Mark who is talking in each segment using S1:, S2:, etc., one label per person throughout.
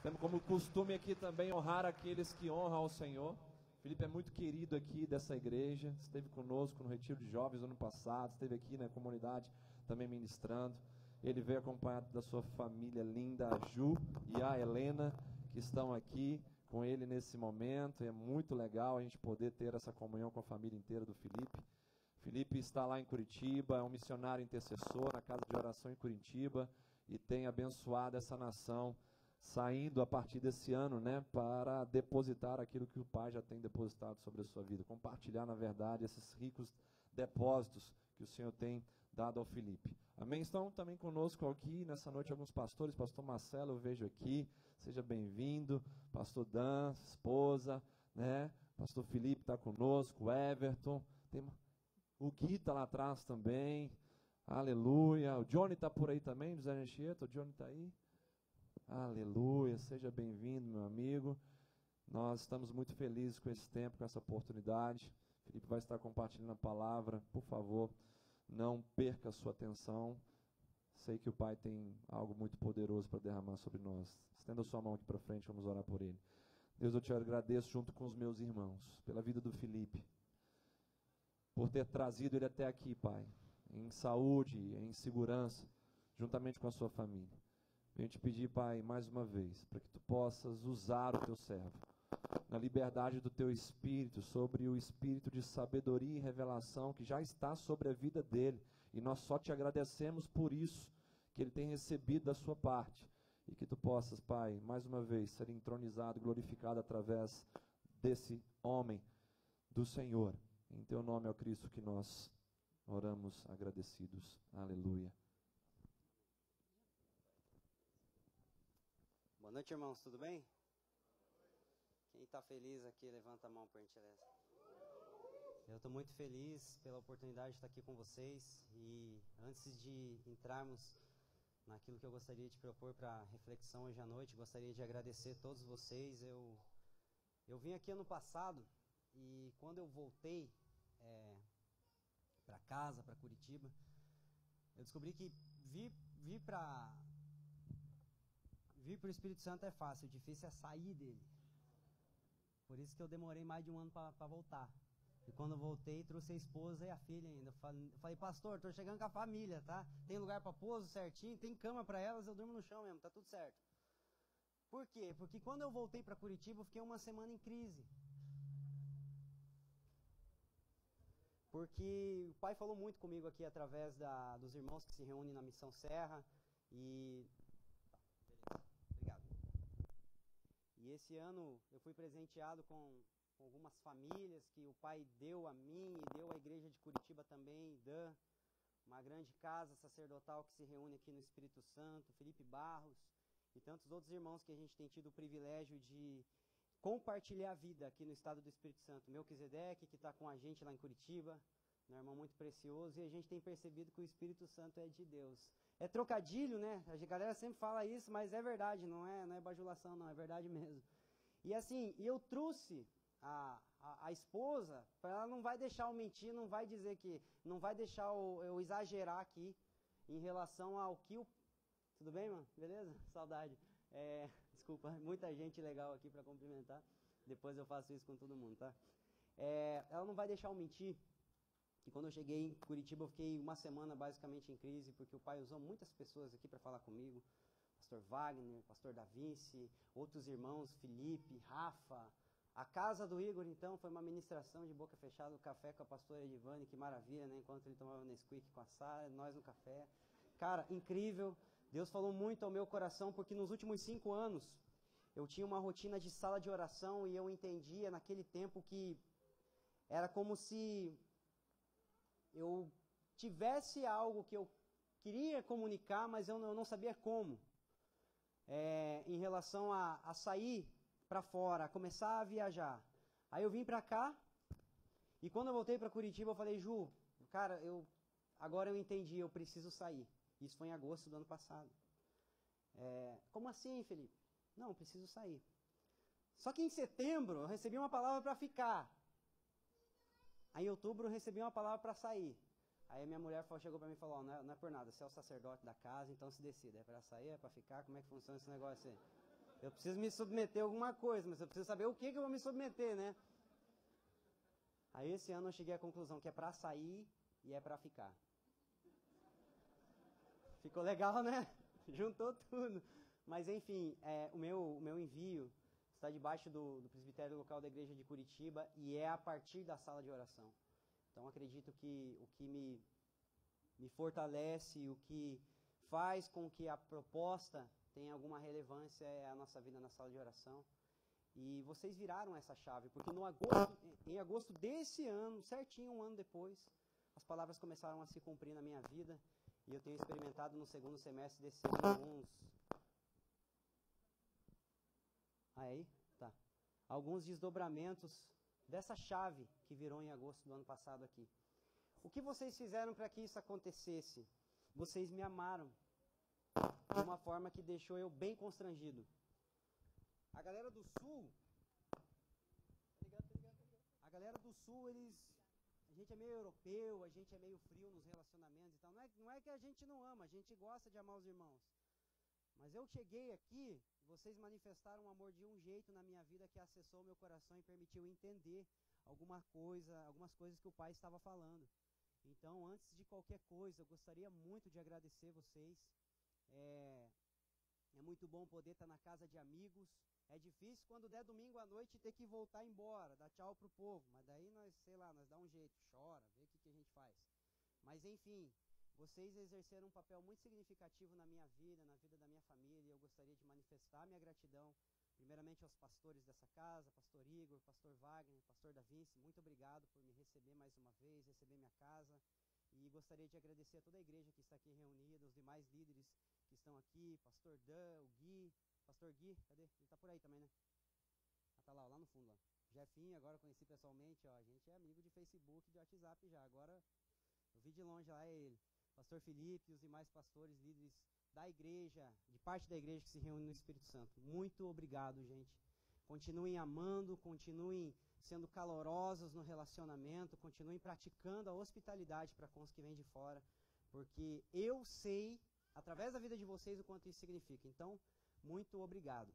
S1: Temos como costume aqui também honrar aqueles que honram ao Senhor. Felipe é muito querido aqui dessa igreja, esteve conosco no Retiro de Jovens ano passado, esteve aqui na comunidade também ministrando. Ele veio acompanhado da sua família linda, a Ju e a Helena, que estão aqui com ele nesse momento. É muito legal a gente poder ter essa comunhão com a família inteira do Felipe. Felipe está lá em Curitiba, é um missionário intercessor na casa de oração em Curitiba e tem abençoado essa nação, saindo a partir desse ano, né, para depositar aquilo que o Pai já tem depositado sobre a sua vida, compartilhar, na verdade, esses ricos depósitos que o Senhor tem dado ao Felipe. Amém? Estão também conosco aqui nessa noite alguns pastores. Pastor Marcelo, eu vejo aqui, seja bem-vindo. Pastor Dan, esposa, né? Pastor Felipe está conosco, o Everton, tem o Gui está lá atrás também, aleluia. O Johnny está por aí também, José Anchieta, o Johnny está aí. Aleluia, seja bem-vindo, meu amigo. Nós estamos muito felizes com esse tempo, com essa oportunidade. Felipe vai estar compartilhando a palavra. Por favor, não perca a sua atenção. Sei que o Pai tem algo muito poderoso para derramar sobre nós. Estenda a sua mão aqui para frente, vamos orar por ele. Deus, eu te agradeço junto com os meus irmãos, pela vida do Felipe, por ter trazido ele até aqui, Pai, em saúde, em segurança, juntamente com a sua família. Venho te pedir, Pai, mais uma vez, para que tu possas usar o teu servo, na liberdade do teu espírito, sobre o espírito de sabedoria e revelação que já está sobre a vida dele, e nós só te agradecemos por isso, que ele tem recebido da sua parte, e que tu possas, Pai, mais uma vez, ser entronizado, glorificado através desse homem do Senhor. Em teu nome, ó Cristo, que nós oramos agradecidos. Aleluia.
S2: Boa noite, irmãos, tudo bem? Quem está feliz aqui, levanta a mão, por gentileza. Eu estou muito feliz pela oportunidade de estar aqui com vocês. E antes de entrarmos naquilo que eu gostaria de propor para reflexão hoje à noite, gostaria de agradecer a todos vocês. Eu vim aqui ano passado e quando eu voltei para casa, para Curitiba, eu descobri que vir para o Espírito Santo é fácil, o difícil é sair dele. Por isso que eu demorei mais de um ano para voltar. E quando eu voltei, trouxe a esposa e a filha ainda. Eu falei, pastor, estou chegando com a família, tá? Tem lugar para pouso certinho, tem cama para elas, eu durmo no chão mesmo, tá tudo certo. Por quê? Porque quando eu voltei para Curitiba, eu fiquei uma semana em crise. Porque o pai falou muito comigo aqui através dos irmãos que se reúnem na Missão Serra. E E esse ano eu fui presenteado com algumas famílias que o pai deu a mim e deu à igreja de Curitiba também, Dan, uma grande casa sacerdotal que se reúne aqui no Espírito Santo, Felipe Barros e tantos outros irmãos que a gente tem tido o privilégio de compartilhar a vida aqui no estado do Espírito Santo. Melquisedeque, que está com a gente lá em Curitiba, um irmão muito precioso, e a gente tem percebido que o Espírito Santo é de Deus. É trocadilho, né? A galera sempre fala isso, mas é verdade, não é bajulação, não, é verdade mesmo. E assim, eu trouxe a esposa, para ela não vai deixar eu mentir, não vai dizer que, não vai deixar eu exagerar aqui em relação ao que o... Tudo bem, mano? Beleza? Saudade. Desculpa, muita gente legal aqui para cumprimentar. Depois eu faço isso com todo mundo, tá? Ela não vai deixar eu mentir. E quando eu cheguei em Curitiba, eu fiquei uma semana basicamente em crise, porque o pai usou muitas pessoas aqui para falar comigo. Pastor Wagner, pastor Davinci, outros irmãos, Felipe, Rafa. A casa do Igor, então, foi uma ministração de boca fechada, o café com a pastora Edivane, que maravilha, né? Enquanto ele tomava Nesquik com a Sara, nós no café. Cara, incrível. Deus falou muito ao meu coração, porque nos últimos 5 anos, eu tinha uma rotina de sala de oração e eu entendia naquele tempo que era como se eu tivesse algo que eu queria comunicar, mas eu não sabia como. Em relação a sair para fora, a começar a viajar. Aí eu vim para cá, e quando eu voltei para Curitiba, eu falei, Ju, cara, agora eu entendi, eu preciso sair. Isso foi em agosto do ano passado. Como assim, Felipe? Não, eu preciso sair. Só que em setembro, eu recebi uma palavra para ficar. Aí em outubro, eu recebi uma palavra para sair. Aí a minha mulher chegou para mim e falou, não é por nada, você é o sacerdote da casa, então se decida, é para sair, é para ficar, como é que funciona esse negócio aí? Eu preciso me submeter a alguma coisa, mas eu preciso saber o que eu vou me submeter, né? Aí esse ano eu cheguei à conclusão que é para sair e é para ficar. Ficou legal, né? Juntou tudo. Mas enfim, o meu envio está debaixo do presbitério local da igreja de Curitiba e é a partir da sala de oração. Então acredito que o que me fortalece, o que faz com que a proposta tenha alguma relevância é a nossa vida na sala de oração. E vocês viraram essa chave, porque em agosto desse ano, certinho um ano depois, as palavras começaram a se cumprir na minha vida. E eu tenho experimentado no segundo semestre desse ano alguns desdobramentos dessa chave que virou em agosto do ano passado aqui. O que vocês fizeram para que isso acontecesse? Vocês me amaram de uma forma que deixou eu bem constrangido. A galera do Sul, a galera do Sul, a gente é meio europeu, a gente é meio frio nos relacionamentos e tal. Não é que a gente não ama, a gente gosta de amar os irmãos. Mas eu cheguei aqui, vocês manifestaram um amor de um jeito na minha vida que acessou meu coração e permitiu entender algumas coisas que o Pai estava falando. Então, antes de qualquer coisa, eu gostaria muito de agradecer vocês. É muito bom poder estar na casa de amigos. É difícil quando der domingo à noite ter que voltar embora, dar tchau pro povo. Mas daí nós dá um jeito, chora, vê o que a gente faz. Mas enfim, vocês exerceram um papel muito significativo na minha vida, na vida da minha família. E eu gostaria de manifestar minha gratidão, primeiramente aos pastores dessa casa, pastor Igor, pastor Wagner, pastor Davinci. Muito obrigado por me receber mais uma vez, receber minha casa. E gostaria de agradecer a toda a igreja que está aqui reunida, os demais líderes que estão aqui, pastor Dan, o Gui. Pastor Gui, cadê? Ele tá por aí também, né? Ah, tá lá no fundo, lá. Jefinho, agora conheci pessoalmente, ó. A gente é amigo de Facebook, de WhatsApp já. Agora, eu vi de longe lá, é ele. Pastor Felipe e os demais pastores, líderes da igreja, de parte da igreja que se reúne no Espírito Santo. Muito obrigado, gente. Continuem amando, continuem sendo calorosos no relacionamento, continuem praticando a hospitalidade para com os que vêm de fora, porque eu sei, através da vida de vocês, o quanto isso significa. Então, muito obrigado.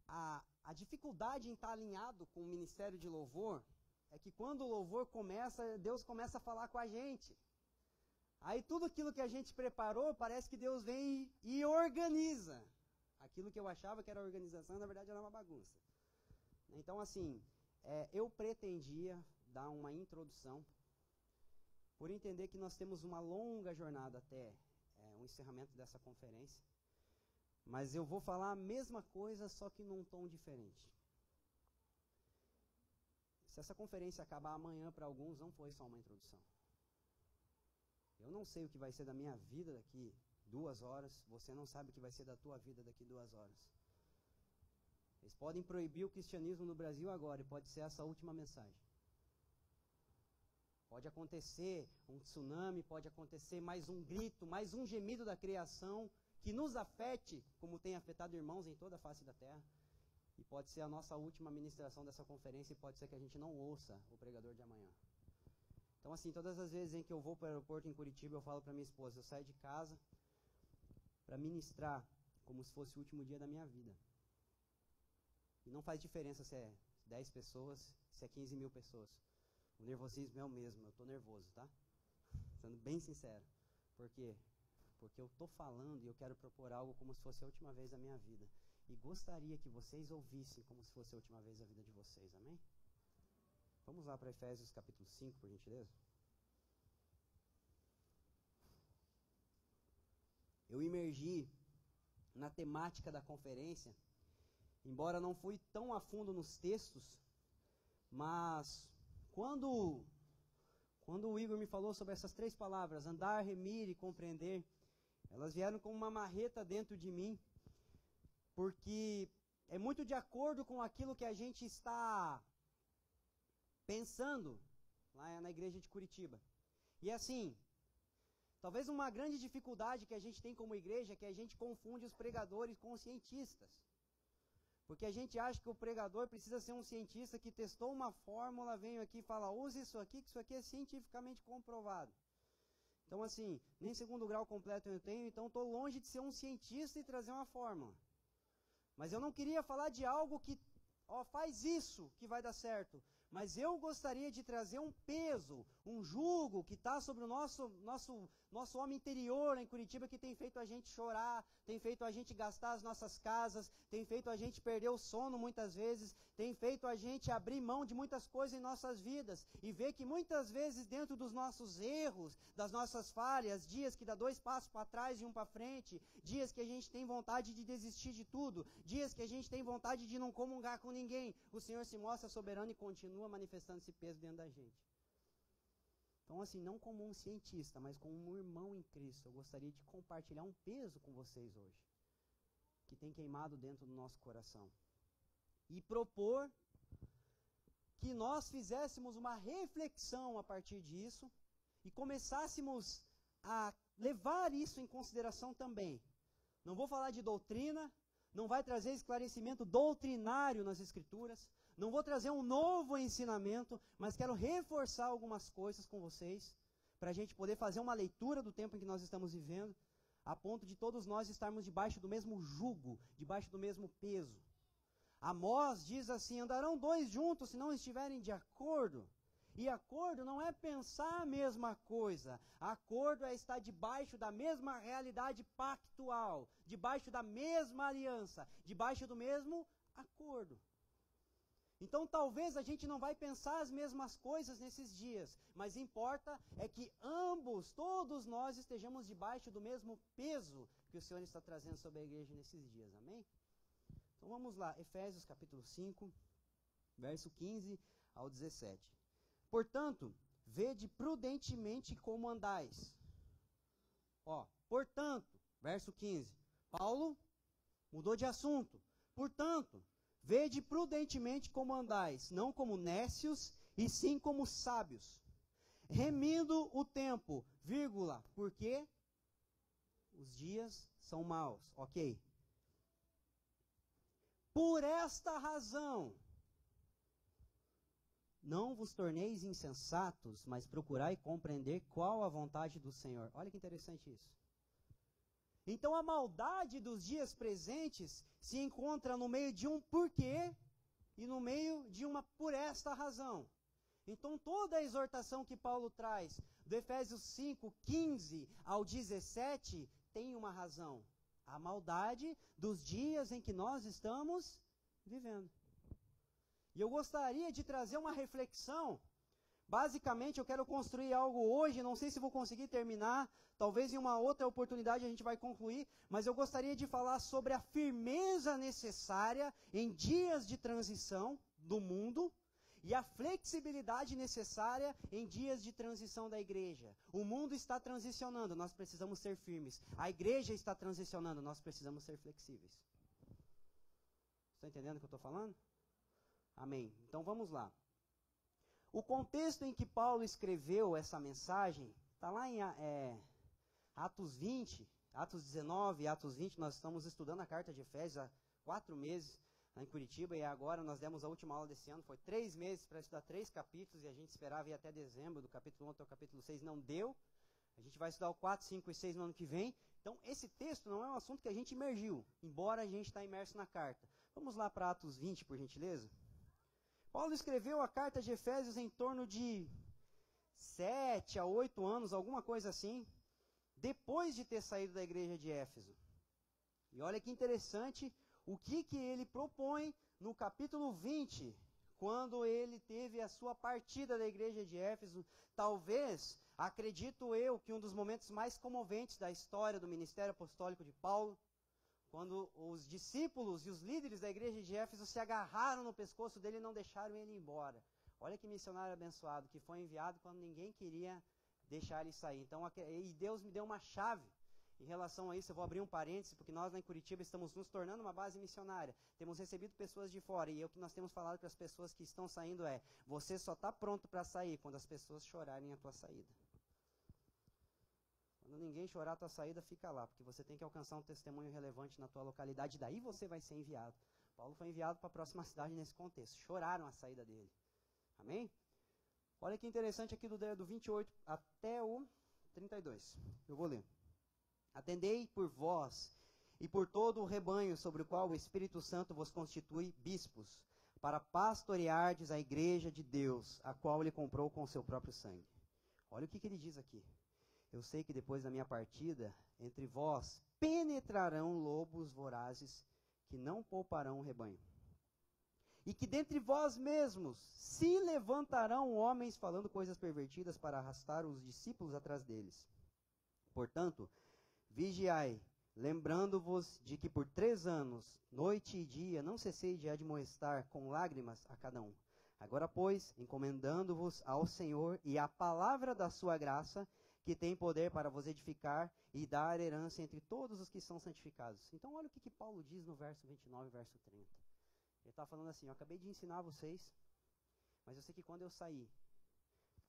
S2: A dificuldade em estar alinhado com o ministério de louvor é que quando o louvor começa, Deus começa a falar com a gente. Aí tudo aquilo que a gente preparou, parece que Deus vem e organiza. Aquilo que eu achava que era organização, na verdade era uma bagunça. Então, assim, eu pretendia dar uma introdução, por entender que nós temos uma longa jornada até o encerramento dessa conferência. Mas eu vou falar a mesma coisa, só que num tom diferente. Se essa conferência acabar amanhã para alguns, não foi só uma introdução. Eu não sei o que vai ser da minha vida daqui 2 horas, você não sabe o que vai ser da tua vida daqui 2 horas. Eles podem proibir o cristianismo no Brasil agora, e pode ser essa a última mensagem. Pode acontecer um tsunami, pode acontecer mais um grito, mais um gemido da criação que nos afete, como tem afetado irmãos em toda a face da terra. E pode ser a nossa última ministração dessa conferência e pode ser que a gente não ouça o pregador de amanhã. Então, assim, todas as vezes em que eu vou para o aeroporto em Curitiba, eu falo para minha esposa, eu saio de casa para ministrar como se fosse o último dia da minha vida. E não faz diferença se é 10 pessoas, se é 15 mil pessoas. O nervosismo é o mesmo, eu estou nervoso, tá? Sendo bem sincero. Por quê? Porque eu estou falando e eu quero propor algo como se fosse a última vez da minha vida. E gostaria que vocês ouvissem como se fosse a última vez da vida de vocês, amém? Vamos lá para Efésios capítulo 5, por gentileza. Eu imergi na temática da conferência, embora não fui tão a fundo nos textos, mas quando o Igor me falou sobre essas 3 palavras, andar, remir e compreender, elas vieram como uma marreta dentro de mim, porque é muito de acordo com aquilo que a gente está pensando lá na igreja de Curitiba. E assim, talvez uma grande dificuldade que a gente tem como igreja é que a gente confunde os pregadores com os cientistas. Porque a gente acha que o pregador precisa ser um cientista que testou uma fórmula, vem aqui e fala, use isso aqui, que isso aqui é cientificamente comprovado. Então, assim, nem segundo grau completo eu tenho, então estou longe de ser um cientista e trazer uma fórmula. Mas eu não queria falar de algo que, ó, faz isso que vai dar certo. Mas eu gostaria de trazer um peso, um jugo que está sobre o nosso homem interior em Curitiba, que tem feito a gente chorar, tem feito a gente gastar as nossas casas, tem feito a gente perder o sono muitas vezes, tem feito a gente abrir mão de muitas coisas em nossas vidas e ver que muitas vezes dentro dos nossos erros, das nossas falhas, dias que dá 2 passos para trás e 1 para frente, dias que a gente tem vontade de desistir de tudo, dias que a gente tem vontade de não comungar com ninguém, o Senhor se mostra soberano e continua manifestando esse peso dentro da gente. Então, assim, não como um cientista, mas como um irmão em Cristo, eu gostaria de compartilhar um peso com vocês hoje, que tem queimado dentro do nosso coração. E propor que nós fizéssemos uma reflexão a partir disso e começássemos a levar isso em consideração também. Não vou falar de doutrina, não vai trazer esclarecimento doutrinário nas Escrituras, não vou trazer um novo ensinamento, mas quero reforçar algumas coisas com vocês, para a gente poder fazer uma leitura do tempo em que nós estamos vivendo, a ponto de todos nós estarmos debaixo do mesmo jugo, debaixo do mesmo peso. Amós diz assim: andarão 2 juntos se não estiverem de acordo. E acordo não é pensar a mesma coisa. Acordo é estar debaixo da mesma realidade pactual, debaixo da mesma aliança, debaixo do mesmo acordo. Então talvez a gente não vai pensar as mesmas coisas nesses dias, mas importa é que ambos, todos nós estejamos debaixo do mesmo peso que o Senhor está trazendo sobre a igreja nesses dias, amém? Então vamos lá, Efésios capítulo 5, verso 15 ao 17. Portanto, vede prudentemente como andais. Ó, portanto, verso 15, Paulo mudou de assunto. Portanto, vede prudentemente como andais, não como nécios, e sim como sábios, remindo o tempo, vírgula, porque os dias são maus, ok? Por esta razão, não vos torneis insensatos, mas procurai compreender qual a vontade do Senhor. Olha que interessante isso. Então a maldade dos dias presentes se encontra no meio de um porquê e no meio de uma por esta razão. Então toda a exortação que Paulo traz, do Efésios 5, 15 ao 17, tem uma razão. A maldade dos dias em que nós estamos vivendo. E eu gostaria de trazer uma reflexão. Basicamente, eu quero construir algo hoje, não sei se vou conseguir terminar, talvez em uma outra oportunidade a gente vai concluir, mas eu gostaria de falar sobre a firmeza necessária em dias de transição do mundo e a flexibilidade necessária em dias de transição da igreja. O mundo está transicionando, nós precisamos ser firmes. A igreja está transicionando, nós precisamos ser flexíveis. Está entendendo o que eu estou falando? Amém. Então vamos lá. O contexto em que Paulo escreveu essa mensagem está lá em Atos 20, Atos 19 e Atos 20. Nós estamos estudando a carta de Efésios há 4 meses em Curitiba e agora nós demos a última aula desse ano. Foi 3 meses para estudar 3 capítulos e a gente esperava ir até dezembro, do capítulo 1 até o capítulo 6. Não deu. A gente vai estudar o 4, 5 e 6 no ano que vem. Então esse texto não é um assunto que a gente imergiu, embora a gente está imerso na carta. Vamos lá para Atos 20, por gentileza. Paulo escreveu a carta de Efésios em torno de 7 a 8 anos, alguma coisa assim, depois de ter saído da igreja de Éfeso. E olha que interessante o que ele propõe no capítulo 20, quando ele teve a sua partida da igreja de Éfeso. Talvez, acredito eu, que um dos momentos mais comoventes da história do ministério apostólico de Paulo, quando os discípulos e os líderes da igreja de Éfeso se agarraram no pescoço dele e não deixaram ele embora. Olha que missionário abençoado, que foi enviado quando ninguém queria deixar ele sair. Então, e Deus me deu uma chave em relação a isso. Eu vou abrir um parêntese, porque nós lá em Curitiba estamos nos tornando uma base missionária. Temos recebido pessoas de fora, e o que nós temos falado para as pessoas que estão saindo é: você só está pronto para sair quando as pessoas chorarem a tua saída. Quando ninguém chorar a tua saída, fica lá, porque você tem que alcançar um testemunho relevante na tua localidade, daí você vai ser enviado. Paulo foi enviado para a próxima cidade nesse contexto. Choraram a saída dele. Amém? Olha que interessante aqui do 28 até o 32. Eu vou ler. Atendei por vós e por todo o rebanho sobre o qual o Espírito Santo vos constitui bispos, para pastoreardes a igreja de Deus, a qual ele comprou com o seu próprio sangue. Olha o que ele diz aqui. Eu sei que depois da minha partida, entre vós penetrarão lobos vorazes que não pouparão o rebanho. E que dentre vós mesmos se levantarão homens falando coisas pervertidas para arrastar os discípulos atrás deles. Portanto, vigiai, lembrando-vos de que por 3 anos, noite e dia, não cessei de admoestar com lágrimas a cada um. Agora, pois, encomendando-vos ao Senhor e à palavra da sua graça, que tem poder para vos edificar e dar herança entre todos os que são santificados. Então, olha o que Paulo diz no verso 29 e verso 30. Ele está falando assim, eu acabei de ensinar vocês, mas eu sei que quando eu sair,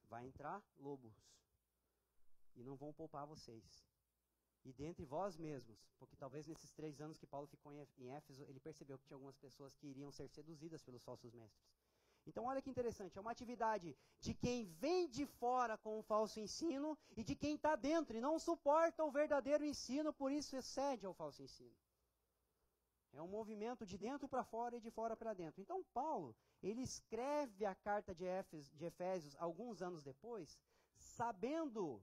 S2: vai entrar lobos e não vão poupar vocês. E dentre vós mesmos, porque talvez nesses 3 anos que Paulo ficou em Éfeso, ele percebeu que tinha algumas pessoas que iriam ser seduzidas pelos falsos mestres. Então olha que interessante, é uma atividade de quem vem de fora com o falso ensino e de quem está dentro e não suporta o verdadeiro ensino, por isso excede ao falso ensino. É um movimento de dentro para fora e de fora para dentro. Então Paulo, ele escreve a carta de Efésios alguns anos depois, sabendo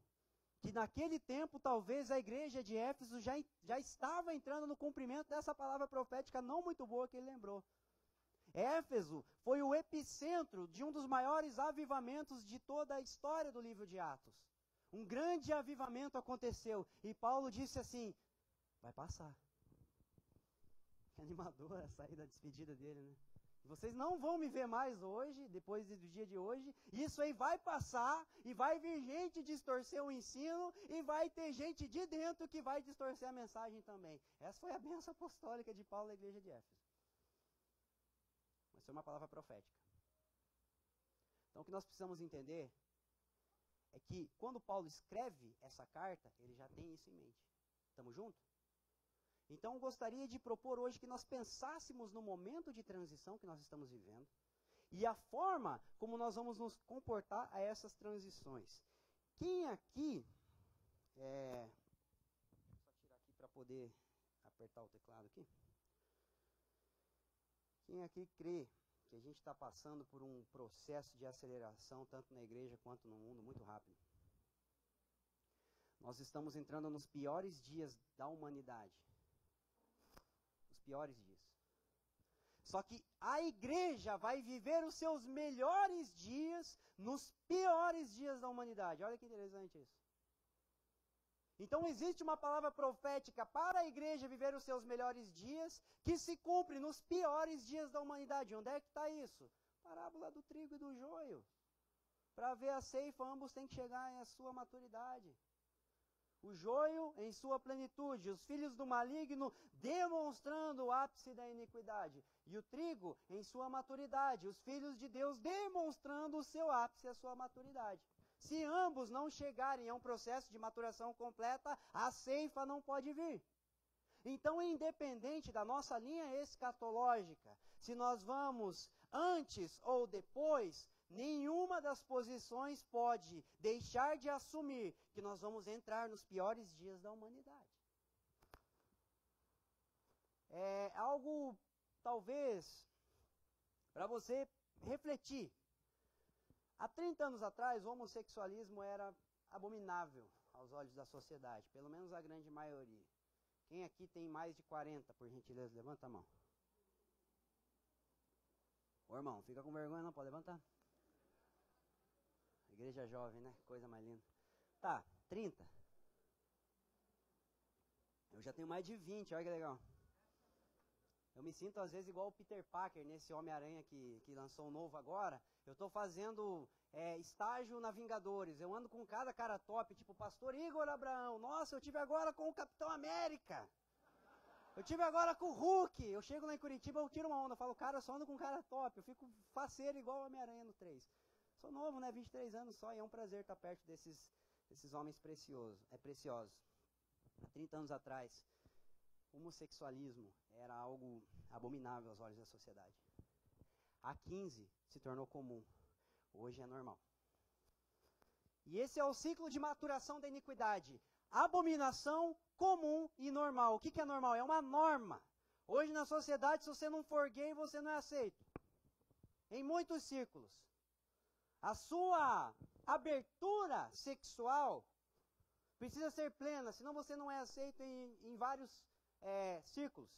S2: que naquele tempo talvez a igreja de Éfeso já estava entrando no cumprimento dessa palavra profética não muito boa que ele lembrou. Éfeso foi o epicentro de um dos maiores avivamentos de toda a história do livro de Atos. Um grande avivamento aconteceu e Paulo disse assim, vai passar. Que animadora a saída, a despedida dele, né? Vocês não vão me ver mais hoje, depois do dia de hoje, isso aí vai passar, e vai vir gente distorcer o ensino, e vai ter gente de dentro que vai distorcer a mensagem também. Essa foi a bênção apostólica de Paulo na igreja de Éfeso. Mas foi uma palavra profética. Então o que nós precisamos entender é que quando Paulo escreve essa carta, ele já tem isso em mente. Estamos juntos? Então eu gostaria de propor hoje que nós pensássemos no momento de transição que nós estamos vivendo e a forma como nós vamos nos comportar a essas transições. Quem aqui, só tirar aqui para poder apertar o teclado aqui. Quem aqui crê que a gente está passando por um processo de aceleração, tanto na igreja quanto no mundo, muito rápido? Nós estamos entrando nos piores dias da humanidade. Piores dias. Só que a igreja vai viver os seus melhores dias nos piores dias da humanidade. Olha que interessante isso. Então existe uma palavra profética para a igreja viver os seus melhores dias que se cumpre nos piores dias da humanidade. Onde é que está isso? Parábola do trigo e do joio. Para ver a ceifa, ambos têm que chegar à sua maturidade. O joio em sua plenitude, os filhos do maligno demonstrando o ápice da iniquidade. E o trigo em sua maturidade, os filhos de Deus demonstrando o seu ápice, a sua maturidade. Se ambos não chegarem a um processo de maturação completa, a ceifa não pode vir. Então, independente da nossa linha escatológica, se nós vamos antes ou depois, nenhuma das posições pode deixar de assumir que nós vamos entrar nos piores dias da humanidade. É algo, talvez, para você refletir. Há 30 anos atrás, o homossexualismo era abominável aos olhos da sociedade, pelo menos a grande maioria. Quem aqui tem mais de 40, por gentileza, levanta a mão. Ô irmão, fica com vergonha não, pode levantar. Igreja jovem, né? Coisa mais linda. Tá, 30. Eu já tenho mais de 20, olha que legal. Eu me sinto às vezes igual o Peter Parker, nesse Homem-Aranha que lançou um novo agora. Eu estou fazendo estágio na Vingadores. Eu ando com cada cara top, tipo Pastor Igor Abraão. Nossa, eu tive agora com o Capitão América. Eu tive agora com o Hulk. Eu chego lá em Curitiba, eu tiro uma onda. Eu falo, cara, eu só ando com cara top. Eu fico faceiro igual o Homem-Aranha no 3. Sou novo, né? 23 anos só, e é um prazer estar perto desses homens preciosos. Há 30 anos atrás, o homossexualismo era algo abominável aos olhos da sociedade. Há 15 se tornou comum. Hoje é normal. E esse é o ciclo de maturação da iniquidade. Abominação comum e normal. O que é normal? É uma norma. Hoje na sociedade, se você não for gay, você não é aceito. Em muitos círculos. A sua abertura sexual precisa ser plena, senão você não é aceito em vários círculos.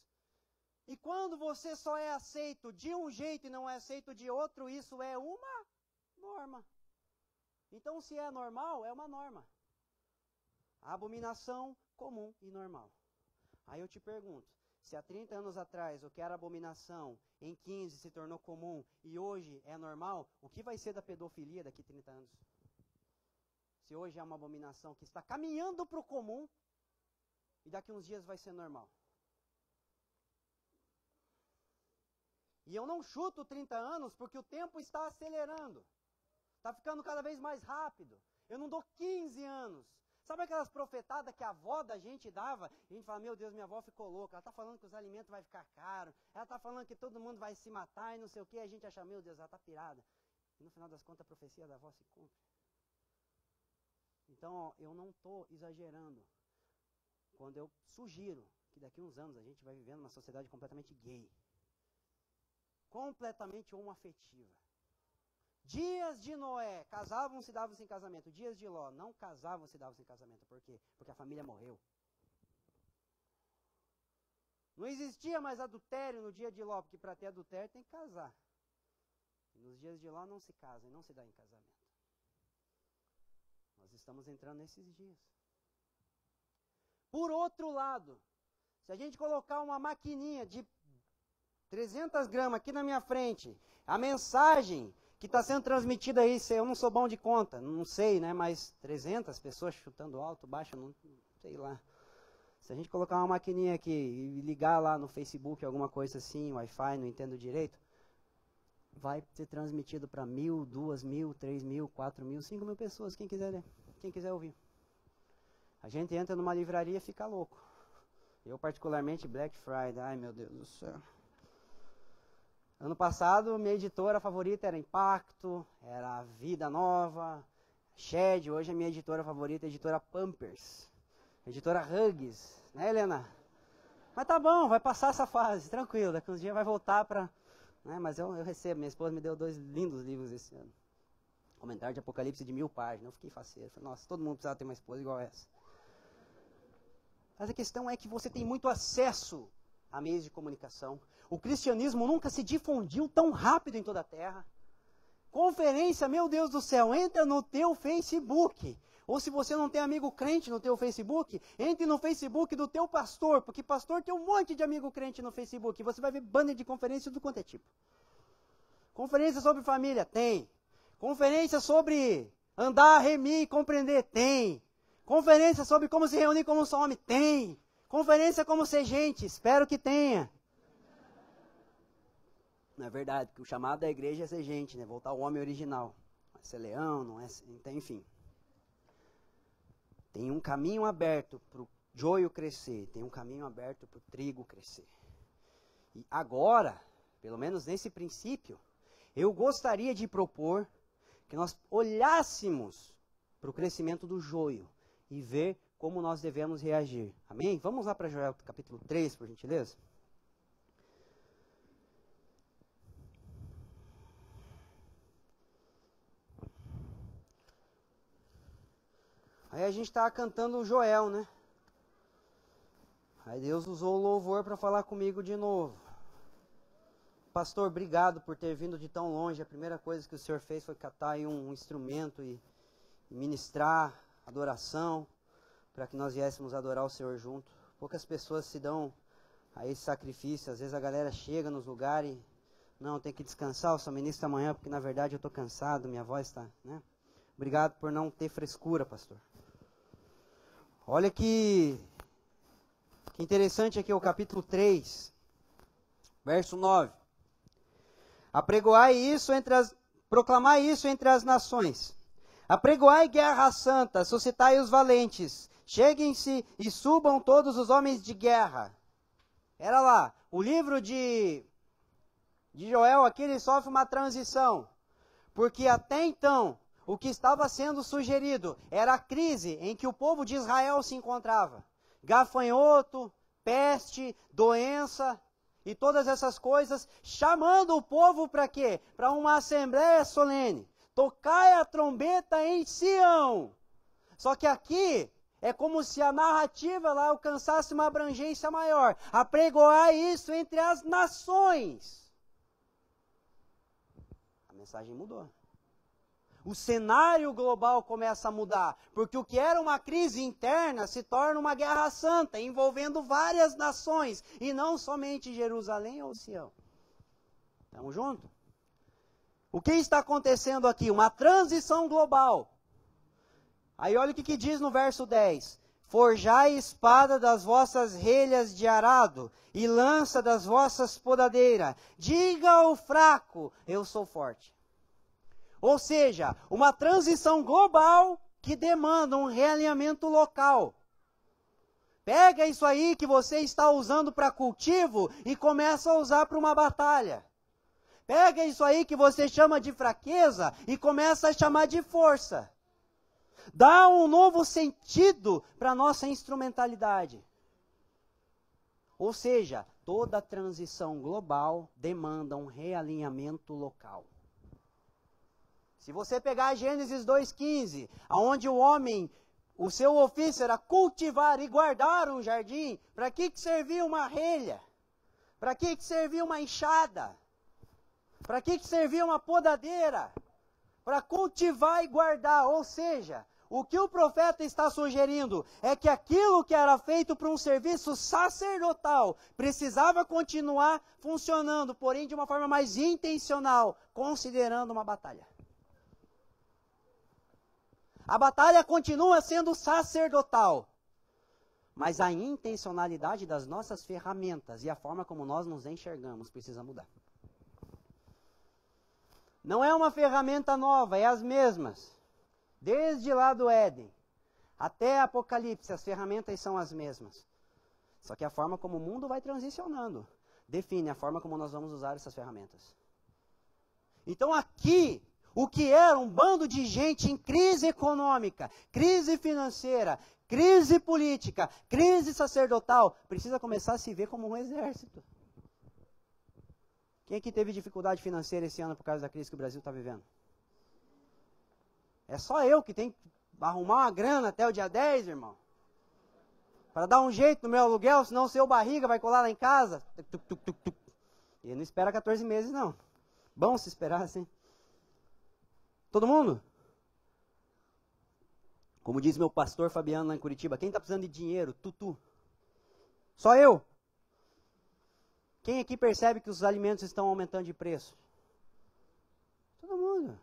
S2: E quando você só é aceito de um jeito e não é aceito de outro, isso é uma norma. Então, se é normal, é uma norma. Abominação comum e normal. Aí eu te pergunto, se há 30 anos atrás o que era abominação, em 15 se tornou comum e hoje é normal, o que vai ser da pedofilia daqui a 30 anos? Se hoje é uma abominação que está caminhando para o comum e daqui a uns dias vai ser normal. E eu não chuto 30 anos porque o tempo está acelerando. Está ficando cada vez mais rápido. Eu não dou 15 anos. Sabe aquelas profetadas que a avó da gente dava? A gente fala, meu Deus, minha avó ficou louca. Ela está falando que os alimentos vão ficar caros. Ela está falando que todo mundo vai se matar e não sei o que. A gente acha, meu Deus, ela está pirada. E no final das contas a profecia da avó se cumpre. Então, ó, eu não estou exagerando quando eu sugiro que daqui a uns anos a gente vai vivendo uma sociedade completamente gay. Completamente homoafetiva. Dias de Noé, casavam-se e davam-se em casamento. Dias de Ló, não casavam-se e davam-se em casamento. Por quê? Porque a família morreu. Não existia mais adultério no dia de Ló, porque para ter adultério tem que casar. E nos dias de Ló não se casa e não se dá em casamento. Nós estamos entrando nesses dias. Por outro lado, se a gente colocar uma maquininha de 300 gramas aqui na minha frente, a mensagem que está sendo transmitida aí, eu não sou bom de conta, não sei, né? Mas 300 pessoas chutando alto, baixo, não sei lá. Se a gente colocar uma maquininha aqui e ligar lá no Facebook, alguma coisa assim, Wi-Fi, não entendo direito, vai ser transmitido para 1.000, 2.000, 3.000, 4.000, 5.000 pessoas, quem quiser ouvir. A gente entra numa livraria e fica louco. Eu particularmente Black Friday, ai meu Deus do céu. Ano passado, minha editora favorita era Impacto, era Vida Nova, Shed. Hoje a minha editora favorita é a editora Pampers, a editora Huggies, né, Helena? Mas tá bom, vai passar essa fase, tranquilo, daqui uns dias vai voltar para... Né, mas eu recebo, minha esposa me deu 2 lindos livros esse ano. Comentário de Apocalipse de 1000 páginas, eu fiquei faceiro. Falei, nossa, todo mundo precisava ter uma esposa igual essa. Mas a questão é que você tem muito acesso a meios de comunicação. O cristianismo nunca se difundiu tão rápido em toda a terra. Conferência, meu Deus do céu, entra no teu Facebook. Ou se você não tem amigo crente no teu Facebook, entre no Facebook do teu pastor, porque pastor tem um monte de amigo crente no Facebook. Você vai ver banner de conferência de tudo quanto é tipo. Conferência sobre família? Tem. Conferência sobre andar, remir e compreender? Tem. Conferência sobre como se reunir como um só homem? Tem. Conferência como ser gente? Espero que tenha. Não é verdade, porque o chamado da igreja é ser gente, né? Voltar ao homem original. Não é ser leão, não é ser... Enfim. Tem um caminho aberto para o joio crescer. Tem um caminho aberto para o trigo crescer. E agora, pelo menos nesse princípio, eu gostaria de propor que nós olhássemos para o crescimento do joio e ver como nós devemos reagir. Amém? Vamos lá para Joel capítulo 3, por gentileza. Aí a gente estava cantando o Joel, né? Aí Deus usou o louvor para falar comigo de novo. Pastor, obrigado por ter vindo de tão longe. A primeira coisa que o senhor fez foi catar aí um instrumento e ministrar adoração para que nós viéssemos adorar o Senhor junto. Poucas pessoas se dão a esse sacrifício. Às vezes a galera chega nos lugares e não, tem que descansar, eu só ministro amanhã porque na verdade eu estou cansado, minha voz está, né? Obrigado por não ter frescura, pastor. Olha que interessante aqui o capítulo 3, verso 9. Apregoai isso proclamai isso entre as nações. Apregoai guerra santa, suscitai os valentes. Cheguem-se e subam todos os homens de guerra. Era lá, o livro de Joel aqui ele sofre uma transição. Porque até então, o que estava sendo sugerido era a crise em que o povo de Israel se encontrava. Gafanhoto, peste, doença e todas essas coisas, chamando o povo para quê? Para uma assembleia solene. Tocai a trombeta em Sião. Só que aqui é como se a narrativa lá alcançasse uma abrangência maior. Apregoar isso entre as nações. A mensagem mudou. O cenário global começa a mudar, porque o que era uma crise interna se torna uma guerra santa, envolvendo várias nações, e não somente Jerusalém ou Sião. Estamos juntos? O que está acontecendo aqui? Uma transição global. Aí olha o que diz no verso 10. Forjai espada das vossas relhas de arado, e lança das vossas podadeiras. Diga ao fraco, eu sou forte. Ou seja, uma transição global que demanda um realinhamento local. Pega isso aí que você está usando para cultivo e começa a usar para uma batalha. Pega isso aí que você chama de fraqueza e começa a chamar de força. Dá um novo sentido para a nossa instrumentalidade. Ou seja, toda transição global demanda um realinhamento local. Se você pegar Gênesis 2,15, onde o homem, o seu ofício era cultivar e guardar um jardim, para que servia uma relha? Para que servia uma enxada? Para que servia uma podadeira? Para cultivar e guardar. Ou seja, o que o profeta está sugerindo é que aquilo que era feito para um serviço sacerdotal precisava continuar funcionando, porém de uma forma mais intencional, considerando uma batalha. A batalha continua sendo sacerdotal, mas a intencionalidade das nossas ferramentas e a forma como nós nos enxergamos precisa mudar. Não é uma ferramenta nova, é as mesmas. Desde lá do Éden até Apocalipse, as ferramentas são as mesmas. Só que a forma como o mundo vai transicionando define a forma como nós vamos usar essas ferramentas. Então aqui, o que era um bando de gente em crise econômica, crise financeira, crise política, crise sacerdotal, precisa começar a se ver como um exército. Quem aqui teve dificuldade financeira esse ano por causa da crise que o Brasil está vivendo? É só eu que tenho que arrumar uma grana até o dia 10, irmão. Para dar um jeito no meu aluguel, senão o seu barriga vai colar lá em casa. E não espera 14 meses, não. Bom se esperar assim. Todo mundo? Como diz meu pastor Fabiano lá em Curitiba, quem está precisando de dinheiro? Tutu. Só eu. Quem aqui percebe que os alimentos estão aumentando de preço? Todo mundo.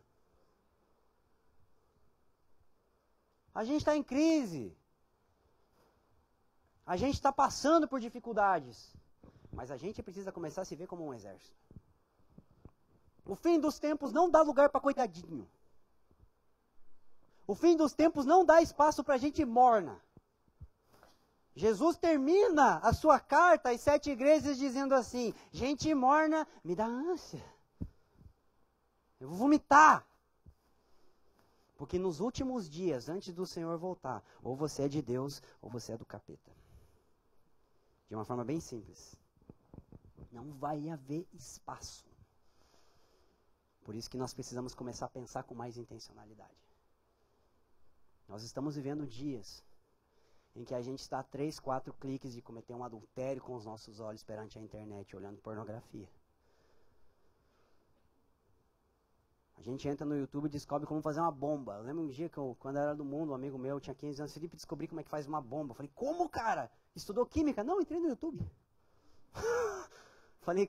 S2: A gente está em crise. A gente está passando por dificuldades. Mas a gente precisa começar a se ver como um exército. O fim dos tempos não dá lugar para coitadinho. O fim dos tempos não dá espaço para gente morna. Jesus termina a sua carta às 7 igrejas dizendo assim: gente morna me dá ânsia. Eu vou vomitar. Porque nos últimos dias, antes do Senhor voltar, ou você é de Deus, ou você é do capeta. De uma forma bem simples. Não vai haver espaço. Por isso que nós precisamos começar a pensar com mais intencionalidade. Nós estamos vivendo dias em que a gente está a 3, 4 cliques de cometer um adultério com os nossos olhos perante a internet, olhando pornografia. A gente entra no YouTube e descobre como fazer uma bomba. Eu lembro um dia que quando eu era do mundo, um amigo meu, tinha 15 anos, Felipe, descobri como é que faz uma bomba. Eu falei, como, cara? Estudou química? Não, entrei no YouTube.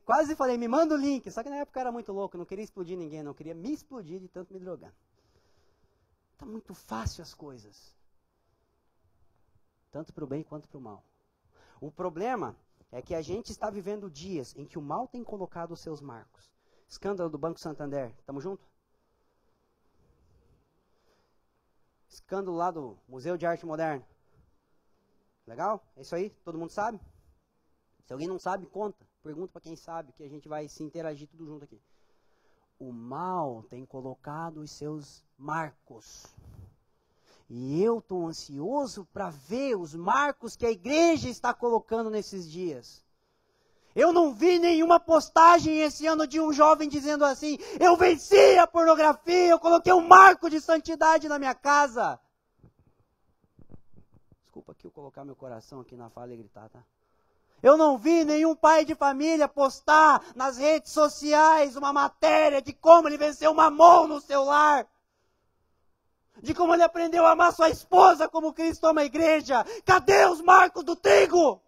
S2: Quase falei, me manda o link. Só que na época eu era muito louco, não queria explodir ninguém, não queria me explodir de tanto me drogar. Está muito fácil as coisas. Tanto para o bem quanto para o mal. O problema é que a gente está vivendo dias em que o mal tem colocado os seus marcos. Escândalo do Banco Santander, estamos juntos? Escândalo lá do Museu de Arte Moderna. Legal? É isso aí? Todo mundo sabe? Se alguém não sabe, conta. Pergunta para quem sabe, que a gente vai se interagir tudo junto aqui. o mal tem colocado os seus marcos. E eu estou ansioso para ver os marcos que a igreja está colocando nesses dias. Eu não vi nenhuma postagem esse ano de um jovem dizendo assim: eu venci a pornografia, eu coloquei um marco de santidade na minha casa. Desculpa aqui eu colocar meu coração aqui na fala e gritar, tá? Eu não vi nenhum pai de família postar nas redes sociais uma matéria de como ele venceu o mamon no seu lar. De como ele aprendeu a amar sua esposa como Cristo ama a igreja. Cadê os marcos do trigo?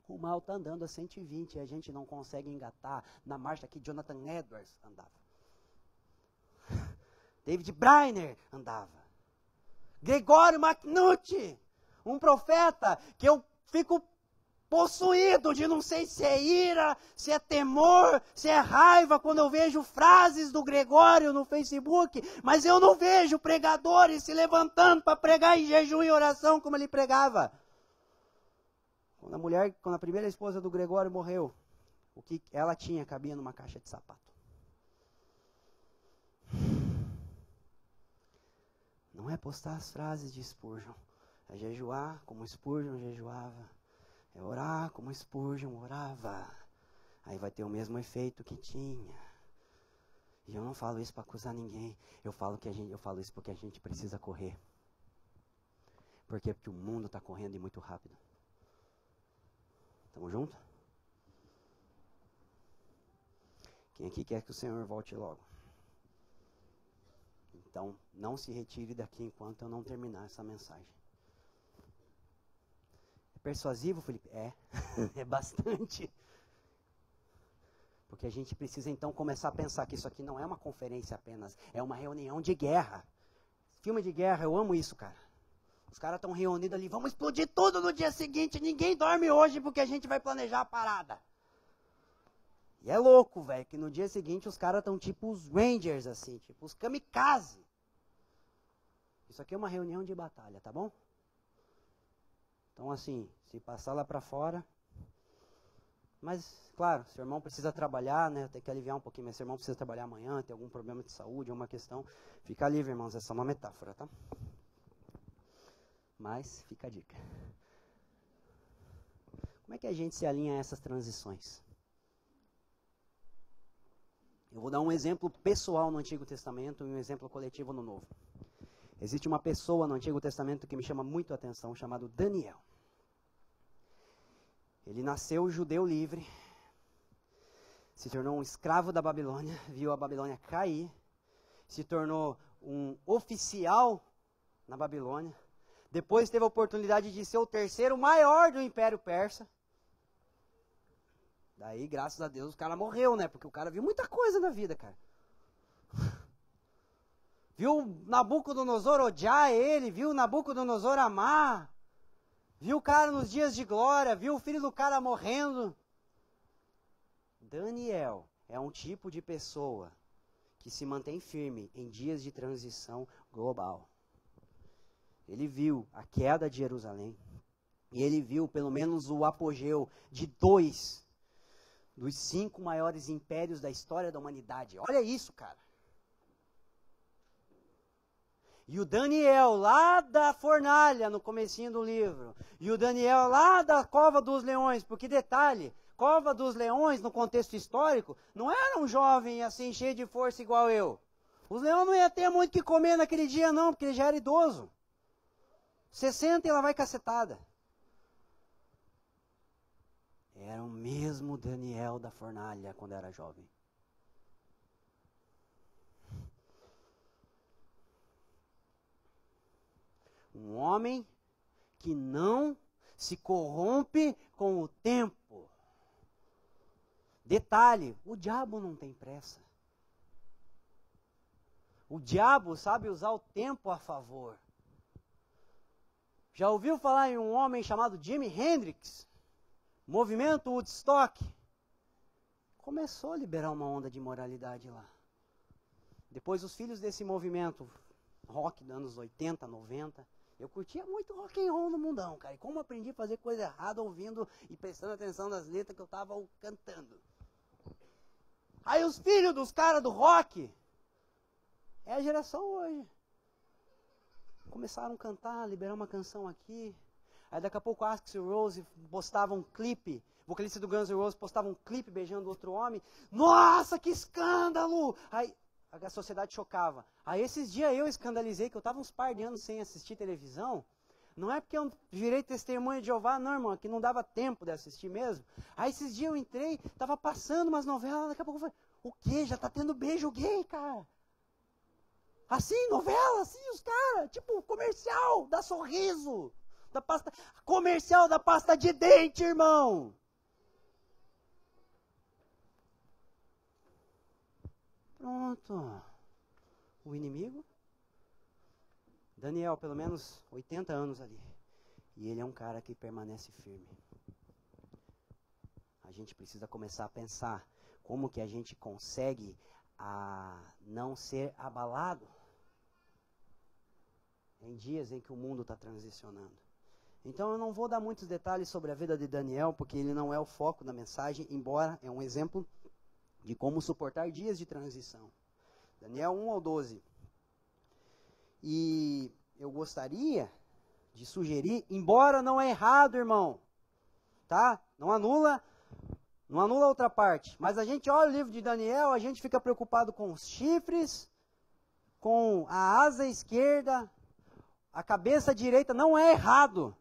S2: O mal está andando a 120 e a gente não consegue engatar na marcha que Jonathan Edwards andava. David Brainer andava. Gregório McNulty, um profeta que eu fico possuído de não sei se é ira, se é temor, se é raiva quando eu vejo frases do Gregório no Facebook, mas eu não vejo pregadores se levantando para pregar em jejum e oração como ele pregava. Quando a primeira esposa do Gregório morreu, o que ela tinha cabia numa caixa de sapato. Não é postar as frases de Spurgeon, é jejuar como Spurgeon jejuava, é orar como Spurgeon orava. Aí vai ter o mesmo efeito que tinha. E eu não falo isso para acusar ninguém, eu falo isso porque a gente precisa correr. Por quê? Porque o mundo está correndo e muito rápido. Estamos juntos? Quem aqui quer que o Senhor volte logo? Então, não se retire daqui enquanto eu não terminar essa mensagem. É persuasivo, Felipe? É. É bastante. Porque a gente precisa então começar a pensar que isso aqui não é uma conferência apenas, é uma reunião de guerra. Filme de guerra, eu amo isso, cara. Os caras estão reunidos ali, vamos explodir tudo no dia seguinte, ninguém dorme hoje porque a gente vai planejar a parada. E é louco, velho, que no dia seguinte os caras estão tipo os Rangers, assim, tipo os kamikaze. Isso aqui é uma reunião de batalha, tá bom? Então assim, se passar lá pra fora... Mas, claro, seu irmão precisa trabalhar, né? Tem que aliviar um pouquinho, mas seu irmão precisa trabalhar amanhã, tem algum problema de saúde, alguma questão. Fica livre, irmãos, essa é uma metáfora, tá? Mas fica a dica. Como é que a gente se alinha a essas transições? Eu vou dar um exemplo pessoal no Antigo Testamento e um exemplo coletivo no Novo. Existe uma pessoa no Antigo Testamento que me chama muito a atenção, chamado Daniel. Ele nasceu judeu livre, se tornou um escravo da Babilônia, viu a Babilônia cair, se tornou um oficial na Babilônia, depois teve a oportunidade de ser o terceiro maior do Império Persa. Daí, graças a Deus, o cara morreu, né? Porque o cara viu muita coisa na vida, cara. Viu Nabucodonosor odiar ele, viu Nabucodonosor amar. Viu o cara nos dias de glória, viu o filho do cara morrendo. Daniel é um tipo de pessoa que se mantém firme em dias de transição global. Ele viu a queda de Jerusalém e ele viu pelo menos o apogeu de 2 dos 5 maiores impérios da história da humanidade. Olha isso, cara. E o Daniel lá da fornalha, no comecinho do livro. E o Daniel lá da cova dos leões. Porque detalhe, cova dos leões, no contexto histórico, não era um jovem assim, cheio de força igual eu. Os leões não iam ter muito o que comer naquele dia não, porque ele já era idoso. 60 e lá vai cacetada. Era o mesmo Daniel da fornalha quando era jovem. Um homem que não se corrompe com o tempo. Detalhe, o diabo não tem pressa. O diabo sabe usar o tempo a favor. Já ouviu falar em um homem chamado Jimi Hendrix? Movimento Woodstock. Começou a liberar uma onda de imoralidade lá. Depois os filhos desse movimento, rock dos anos 80, 90, Eu curtia muito rock and roll no mundão, cara. E como aprendi a fazer coisa errada ouvindo e prestando atenção nas letras que eu tava cantando. Aí os filhos dos caras do rock, é a geração hoje. Começaram a cantar, liberar uma canção aqui. Aí daqui a pouco o Axl Rose postava um clipe, o vocalista do Guns N' Roses postava um clipe beijando outro homem. Nossa, que escândalo! Aí a sociedade chocava. Aí esses dias eu escandalizei, que eu estava uns par de anos sem assistir televisão. Não é porque eu virei testemunha de Jeová, não, irmão, que não dava tempo de assistir mesmo. Aí esses dias eu entrei, tava passando umas novelas, daqui a pouco eu falei, o quê? Já tá tendo beijo gay, cara? Assim, novela, assim, os caras, tipo, comercial da Sorriso, da pasta, comercial da pasta de dente, irmão. Pronto. O inimigo? Daniel, pelo menos 80 anos ali. E ele é um cara que permanece firme. A gente precisa começar a pensar como que a gente consegue não ser abalado em dias em que o mundo está transicionando. Então eu não vou dar muitos detalhes sobre a vida de Daniel, porque ele não é o foco da mensagem, embora é um exemplo de como suportar dias de transição. Daniel 1 ao 12. E eu gostaria de sugerir, embora não é errado, irmão, tá? Não anula a outra parte. Mas a gente olha o livro de Daniel, a gente fica preocupado com os chifres, com a asa esquerda, a cabeça direita. Não é errado.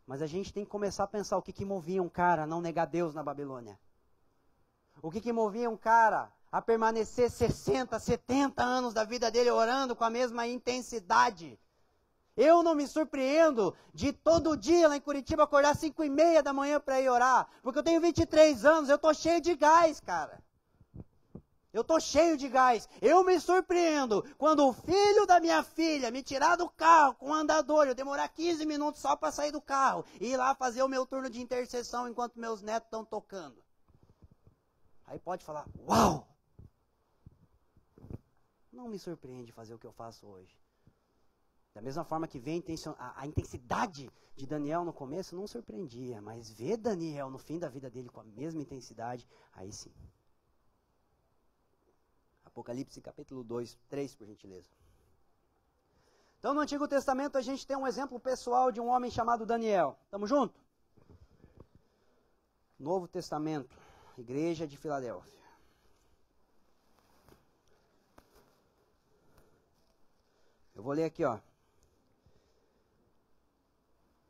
S2: Mas a gente tem que começar a pensar o que movia um cara a não negar Deus na Babilônia. O que movia um cara a permanecer 60, 70 anos da vida dele orando com a mesma intensidade. Eu não me surpreendo de todo dia lá em Curitiba acordar 5:30 da manhã para ir orar. Porque eu tenho 23 anos, eu estou cheio de gás, cara. Eu estou cheio de gás. Eu me surpreendo quando o filho da minha filha me tirar do carro com o andador, eu demorar 15 minutos só para sair do carro e ir lá fazer o meu turno de intercessão enquanto meus netos estão tocando. Aí pode falar, uau! Não me surpreende fazer o que eu faço hoje. Da mesma forma que vem a intensidade de Daniel no começo, não surpreendia. Mas ver Daniel no fim da vida dele com a mesma intensidade, aí sim. Apocalipse capítulo 2, 3, por gentileza. Então no Antigo Testamento a gente tem um exemplo pessoal de um homem chamado Daniel. Estamos juntos? Novo Testamento, Igreja de Filadélfia. Eu vou ler aqui, ó.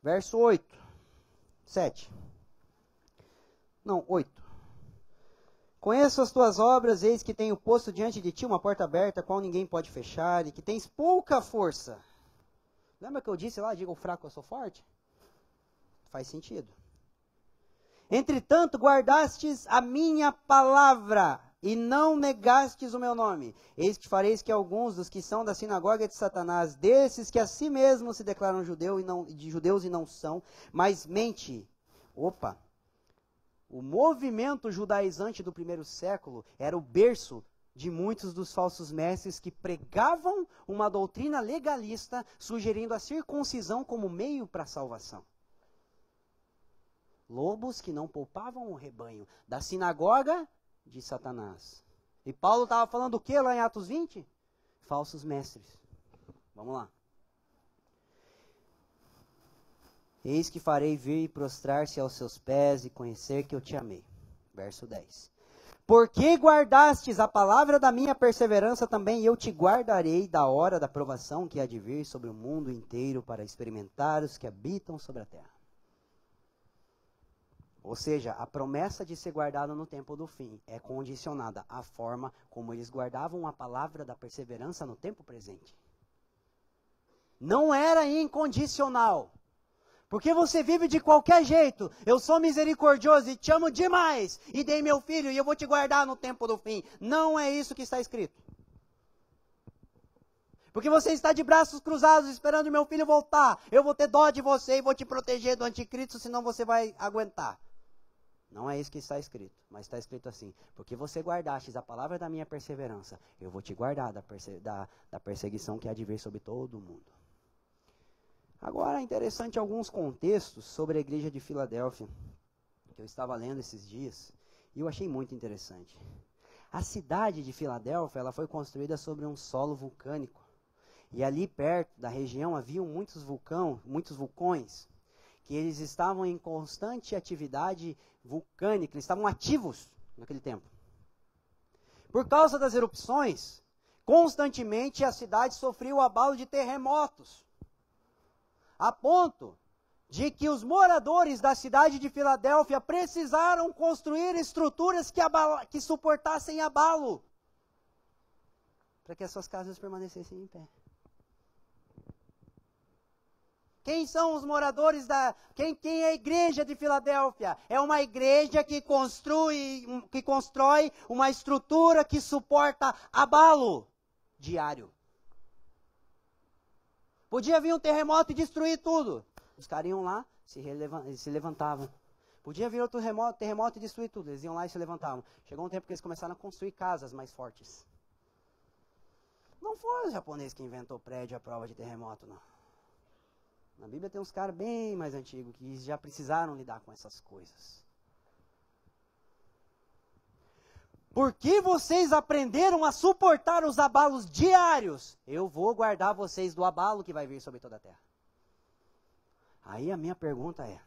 S2: Verso 8. 7. Não, 8. Conheço as tuas obras, eis que tenho posto diante de ti uma porta aberta, a qual ninguém pode fechar, e que tens pouca força. Lembra que eu disse lá, diga o fraco, eu sou forte? Faz sentido. Entretanto, guardastes a minha palavra, e não negastes o meu nome. Eis que fareis que alguns dos que são da sinagoga de Satanás, desses que a si mesmos se declaram judeus e não são, mas mente. Opa! O movimento judaizante do primeiro século era o berço de muitos dos falsos mestres que pregavam uma doutrina legalista, sugerindo a circuncisão como meio para a salvação. Lobos que não poupavam o rebanho, da sinagoga de Satanás. E Paulo estava falando o que lá em Atos 20? Falsos mestres. Vamos lá. Eis que farei vir e prostrar-se aos seus pés e conhecer que eu te amei. Verso 10. Porque guardastes a palavra da minha perseverança, também eu te guardarei da hora da provação que há de vir sobre o mundo inteiro para experimentar os que habitam sobre a terra. Ou seja, a promessa de ser guardado no tempo do fim é condicionada à forma como eles guardavam a palavra da perseverança no tempo presente. Não era incondicional. Porque você vive de qualquer jeito. Eu sou misericordioso e te amo demais. E dei meu filho e eu vou te guardar no tempo do fim. Não é isso que está escrito. Porque você está de braços cruzados esperando meu filho voltar. Eu vou ter dó de você e vou te proteger do anticristo, senão você vai aguentar. Não é isso que está escrito, mas está escrito assim: porque você guardastes a palavra da minha perseverança, eu vou te guardar da perseguição que há de vir sobre todo o mundo. Agora, é interessante alguns contextos sobre a igreja de Filadélfia, que eu estava lendo esses dias, e eu achei muito interessante. A cidade de Filadélfia, ela foi construída sobre um solo vulcânico. E ali perto da região haviam muitos vulcões, que eles estavam em constante atividade vulcânica, eles estavam ativos naquele tempo. Por causa das erupções, constantemente a cidade sofria o abalo de terremotos, a ponto de que os moradores da cidade de Filadélfia precisaram construir estruturas que suportassem abalo, para que as suas casas permanecessem em pé. Quem são os moradores Quem é a igreja de Filadélfia? É uma igreja que constrói uma estrutura que suporta abalo diário. Podia vir um terremoto e destruir tudo. Os caras iam lá, se levantavam. Podia vir outro terremoto e destruir tudo. Eles iam lá e se levantavam. Chegou um tempo que eles começaram a construir casas mais fortes. Não foi o japonês que inventou prédio à prova de terremoto, não. Na Bíblia tem uns caras bem mais antigos que já precisaram lidar com essas coisas. Porque vocês aprenderam a suportar os abalos diários, eu vou guardar vocês do abalo que vai vir sobre toda a terra. Aí a minha pergunta é: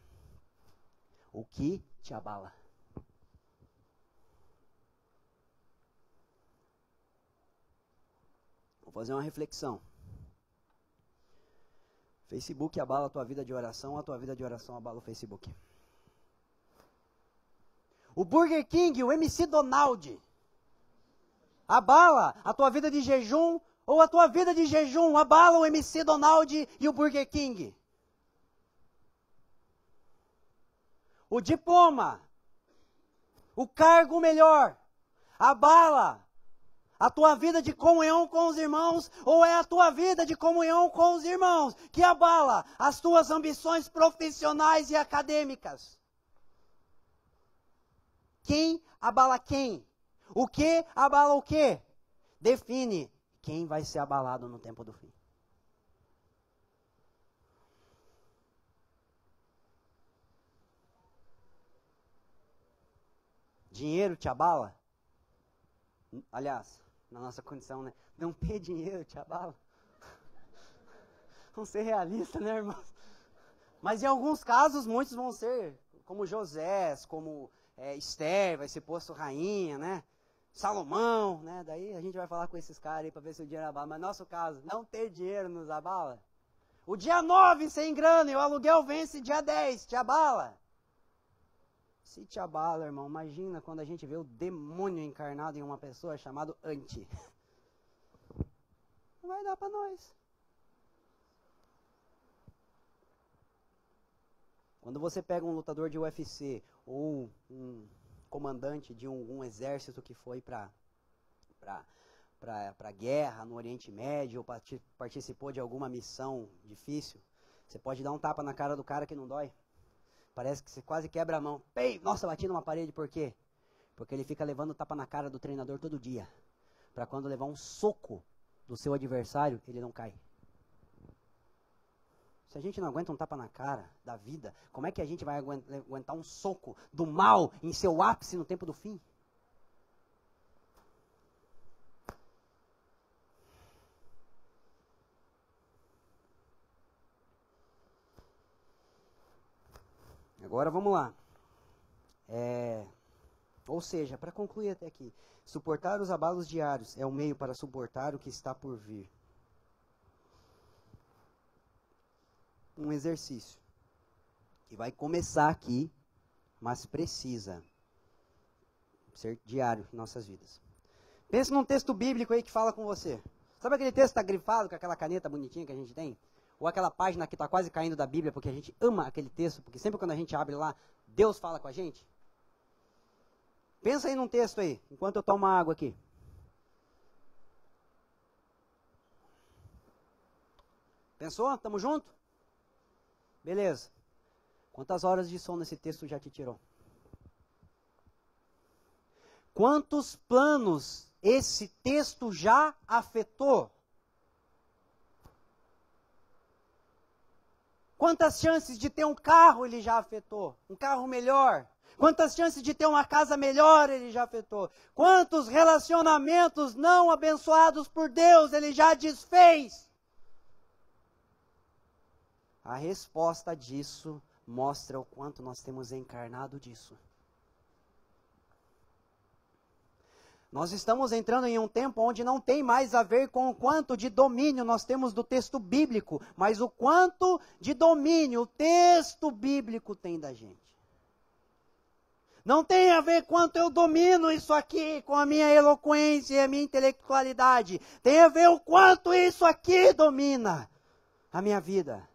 S2: o que te abala? Vou fazer uma reflexão. Facebook abala a tua vida de oração, a tua vida de oração abala o Facebook. O Burger King, o MC Donald, abala a tua vida de jejum, ou a tua vida de jejum abala o MC Donald e o Burger King. O diploma, o cargo melhor, abala a tua vida de comunhão com os irmãos, ou é a tua vida de comunhão com os irmãos que abala as tuas ambições profissionais e acadêmicas? Quem abala quem? O que abala o que? Define quem vai ser abalado no tempo do fim. Dinheiro te abala? Aliás, na nossa condição, né? Não ter dinheiro te abala. Vamos ser realistas, né, irmãos? Mas em alguns casos, muitos vão ser, como José, como Esther, vai ser posto rainha, né? Salomão, né? Daí a gente vai falar com esses caras aí para ver se o dinheiro abala. Mas no nosso caso, não ter dinheiro nos abala? O dia 9 sem grana e o aluguel vence dia 10, te abala? Se te abala, irmão, imagina quando a gente vê o demônio encarnado em uma pessoa chamado Anti. Não vai dar para nós. Quando você pega um lutador de UFC ou um comandante de um exército que foi para guerra no Oriente Médio ou participou de alguma missão difícil, você pode dar um tapa na cara do cara que não dói. Parece que você quase quebra a mão. Pei, nossa, bati numa parede, por quê? Porque ele fica levando tapa na cara do treinador todo dia. Para quando levar um soco do seu adversário, ele não cai. Se a gente não aguenta um tapa na cara da vida, como é que a gente vai aguentar um soco do mal em seu ápice no tempo do fim? Agora vamos lá. Ou seja, para concluir até aqui, suportar os abalos diários é o meio para suportar o que está por vir. Um exercício que vai começar aqui, mas precisa ser diário em nossas vidas. Pense num texto bíblico aí que fala com você. Sabe aquele texto que está grifado com aquela caneta bonitinha que a gente tem? Ou aquela página que está quase caindo da Bíblia, porque a gente ama aquele texto, porque sempre quando a gente abre lá, Deus fala com a gente? Pensa aí num texto aí, enquanto eu tomo água aqui. Pensou? Tamo junto? Beleza. Quantas horas de sono esse texto já te tirou? Quantos planos esse texto já afetou? Quantas chances de ter um carro ele já afetou? Um carro melhor. Quantas chances de ter uma casa melhor ele já afetou? Quantos relacionamentos não abençoados por Deus ele já desfez? A resposta disso mostra o quanto nós temos encarnado disso. Nós estamos entrando em um tempo onde não tem mais a ver com o quanto de domínio nós temos do texto bíblico, mas o quanto de domínio o texto bíblico tem da gente. Não tem a ver quanto eu domino isso aqui com a minha eloquência e a minha intelectualidade. Tem a ver o quanto isso aqui domina a minha vida.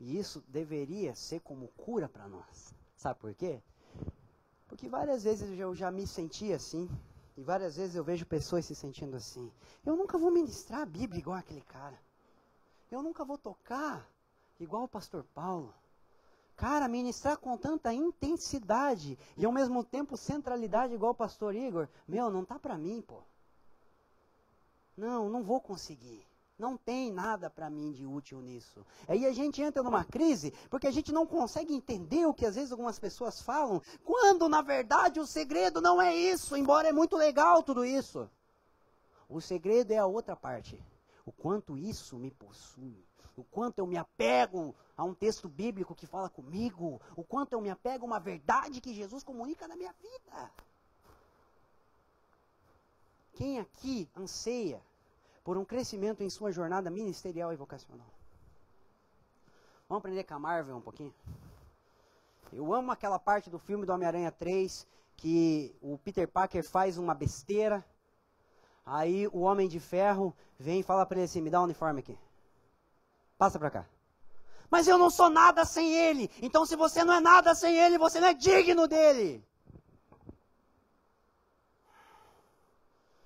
S2: E isso deveria ser como cura para nós. Sabe por quê? Porque várias vezes eu já me senti assim. E várias vezes eu vejo pessoas se sentindo assim. Eu nunca vou ministrar a Bíblia igual aquele cara. Eu nunca vou tocar igual o pastor Paulo. Cara, ministrar com tanta intensidade e ao mesmo tempo centralidade igual o pastor Igor. Meu, não tá para mim, pô. Não vou conseguir. Não tem nada para mim de útil nisso. Aí a gente entra numa crise, porque a gente não consegue entender o que às vezes algumas pessoas falam, quando na verdade o segredo não é isso, embora é muito legal tudo isso. O segredo é a outra parte. O quanto isso me possui. O quanto eu me apego a um texto bíblico que fala comigo. O quanto eu me apego a uma verdade que Jesus comunica na minha vida. Quem aqui anseia por um crescimento em sua jornada ministerial e vocacional? Vamos aprender com a Marvel um pouquinho? Eu amo aquela parte do filme do Homem-Aranha 3, que o Peter Parker faz uma besteira, aí o Homem de Ferro vem e fala para ele assim, me dá um uniforme aqui. Passa para cá. Mas eu não sou nada sem ele, então se você não é nada sem ele, você não é digno dele.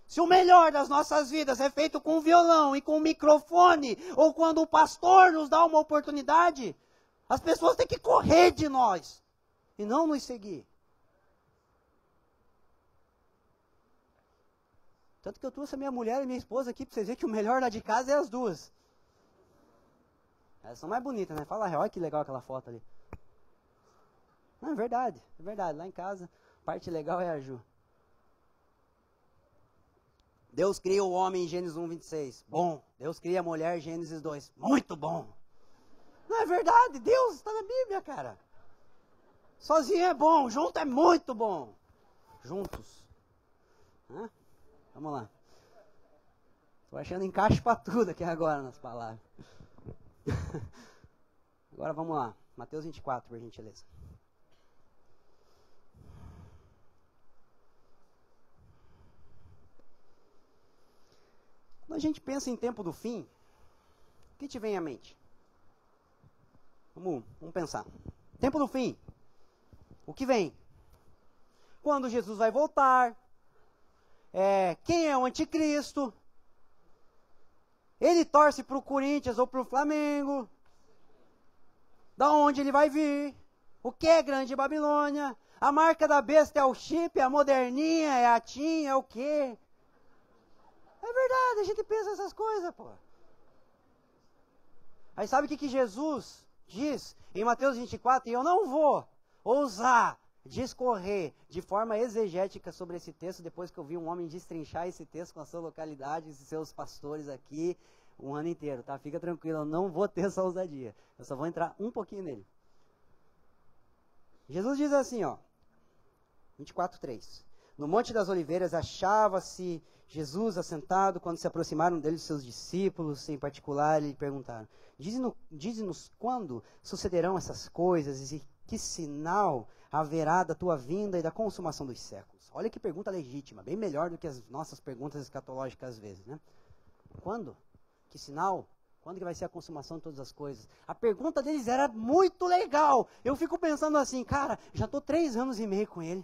S2: Se o melhor das nossas vidas é feito com violão e com microfone, ou quando o pastor nos dá uma oportunidade, as pessoas têm que correr de nós e não nos seguir. Tanto que eu trouxe a minha mulher e minha esposa aqui para vocês verem que o melhor lá de casa é as duas. Elas são mais bonitas, né? Fala, olha que legal aquela foto ali. Não, é verdade, é verdade. Lá em casa, a parte legal é a Ju. Deus cria o homem em Gênesis 1:26. Bom. Deus cria a mulher em Gênesis 2. Muito bom. Não é verdade? Deus está na Bíblia, cara. Sozinho é bom, junto é muito bom. Juntos. Hã? Vamos lá. Estou achando encaixe para tudo aqui agora nas palavras. Agora vamos lá. Mateus 24, por gentileza. Quando a gente pensa em tempo do fim, o que te vem à mente? Vamos pensar. Tempo do fim. O que vem? Quando Jesus vai voltar? Quem é o anticristo? Ele torce para o Corinthians ou para o Flamengo? Da onde ele vai vir? O que é Grande Babilônia? A marca da besta é o chip, é a moderninha, é a TIM, é o quê? É verdade, a gente pensa essas coisas, pô. Aí sabe o que Jesus diz em Mateus 24? E eu não vou ousar discorrer de forma exegética sobre esse texto, depois que eu vi um homem destrinchar esse texto com a sua localidade e seus pastores aqui um ano inteiro, tá? Fica tranquilo, eu não vou ter essa ousadia. Eu só vou entrar um pouquinho nele. Jesus diz assim, ó, 24:3. No Monte das Oliveiras achava-se Jesus assentado quando se aproximaram dele seus discípulos, em particular, lhe perguntaram, dize-nos quando sucederão essas coisas e que sinal haverá da tua vinda e da consumação dos séculos? Olha que pergunta legítima, bem melhor do que as nossas perguntas escatológicas às vezes, né? Quando? Que sinal? Quando que vai ser a consumação de todas as coisas? A pergunta deles era muito legal. Eu fico pensando assim, cara, já estou 3 anos e meio com ele.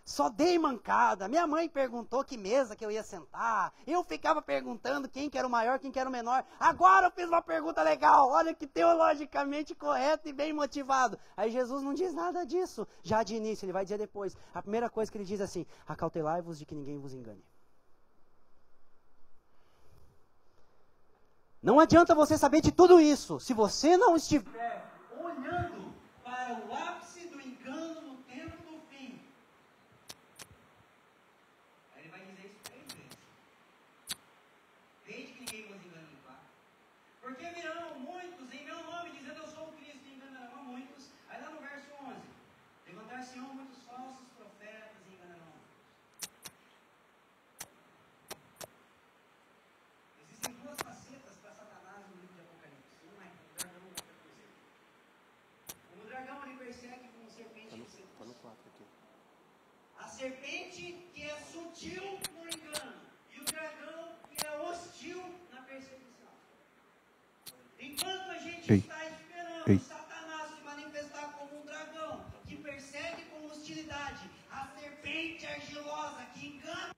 S2: Só dei mancada. Minha mãe perguntou que mesa que eu ia sentar. Eu ficava perguntando quem que era o maior, quem que era o menor. Agora eu fiz uma pergunta legal. Olha que teologicamente correto e bem motivado. Aí Jesus não diz nada disso. Já de início, ele vai dizer depois. A primeira coisa que ele diz assim, acautelai-vos de que ninguém vos engane. Não adianta você saber de tudo isso, se você não estiver olhando para o ápice do engano no tempo do fim. Aí ele vai dizer isso 3 vezes. Desde que ninguém vos engane no quarto. Porque virão muitos em meu nome, dizendo eu sou o Cristo, e enganarão muitos. Aí lá no verso 11, levantar-se-ão muitos falsos profetas e enganarão. Existem 2 facetas para Satanás no livro de Apocalipse. Uma é o dragão, outra coisa. O dragão ele persegue como serpente que seduz. Está no 4 aqui. A serpente que é sutil no engano. E o dragão que é hostil na perseguição. Enquanto a gente está esperando Satanás se manifestar como um dragão que persegue com hostilidade, a serpente argilosa que engana.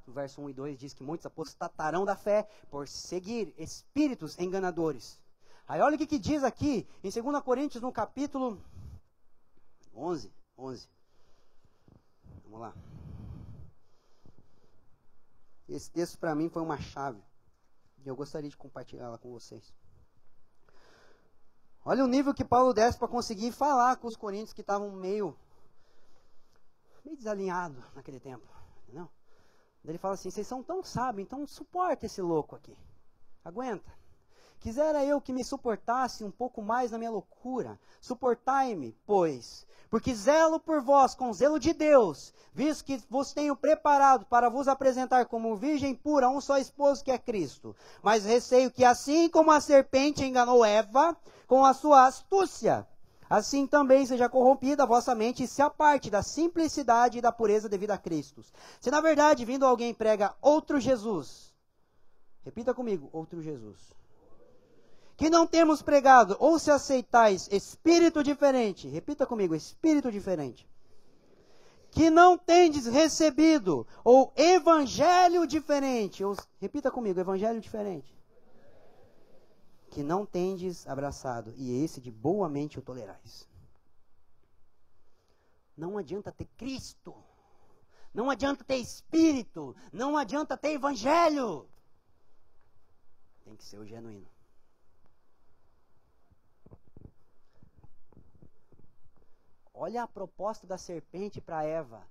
S2: Verso 1 e 2 diz que muitos apostatarão da fé por seguir espíritos enganadores. Aí olha o que diz aqui em 2 Coríntios no capítulo 11. Vamos lá. Esse texto para mim foi uma chave e eu gostaria de compartilhá-la com vocês. Olha o nível que Paulo desce para conseguir falar com os coríntios que estavam meio desalinhados naquele tempo. Entendeu? Ele fala assim, vocês são tão sábios, então suporta esse louco aqui. Aguenta. Quisera eu que me suportasse um pouco mais na minha loucura. Suportai-me, pois, porque zelo por vós com zelo de Deus, visto que vos tenho preparado para vos apresentar como virgem pura a um só esposo que é Cristo. Mas receio que assim como a serpente enganou Eva com a sua astúcia, assim também seja corrompida a vossa mente e se aparte da simplicidade e da pureza devida a Cristo. Se na verdade vindo alguém prega outro Jesus, repita comigo, outro Jesus, que não temos pregado, ou se aceitais espírito diferente, repita comigo, espírito diferente, que não tendes recebido, ou evangelho diferente, ou, repita comigo, evangelho diferente, que não tendes abraçado, e esse de boa mente o tolerais. Não adianta ter Cristo, não adianta ter Espírito, não adianta ter Evangelho. Tem que ser o genuíno. Olha a proposta da serpente para Eva.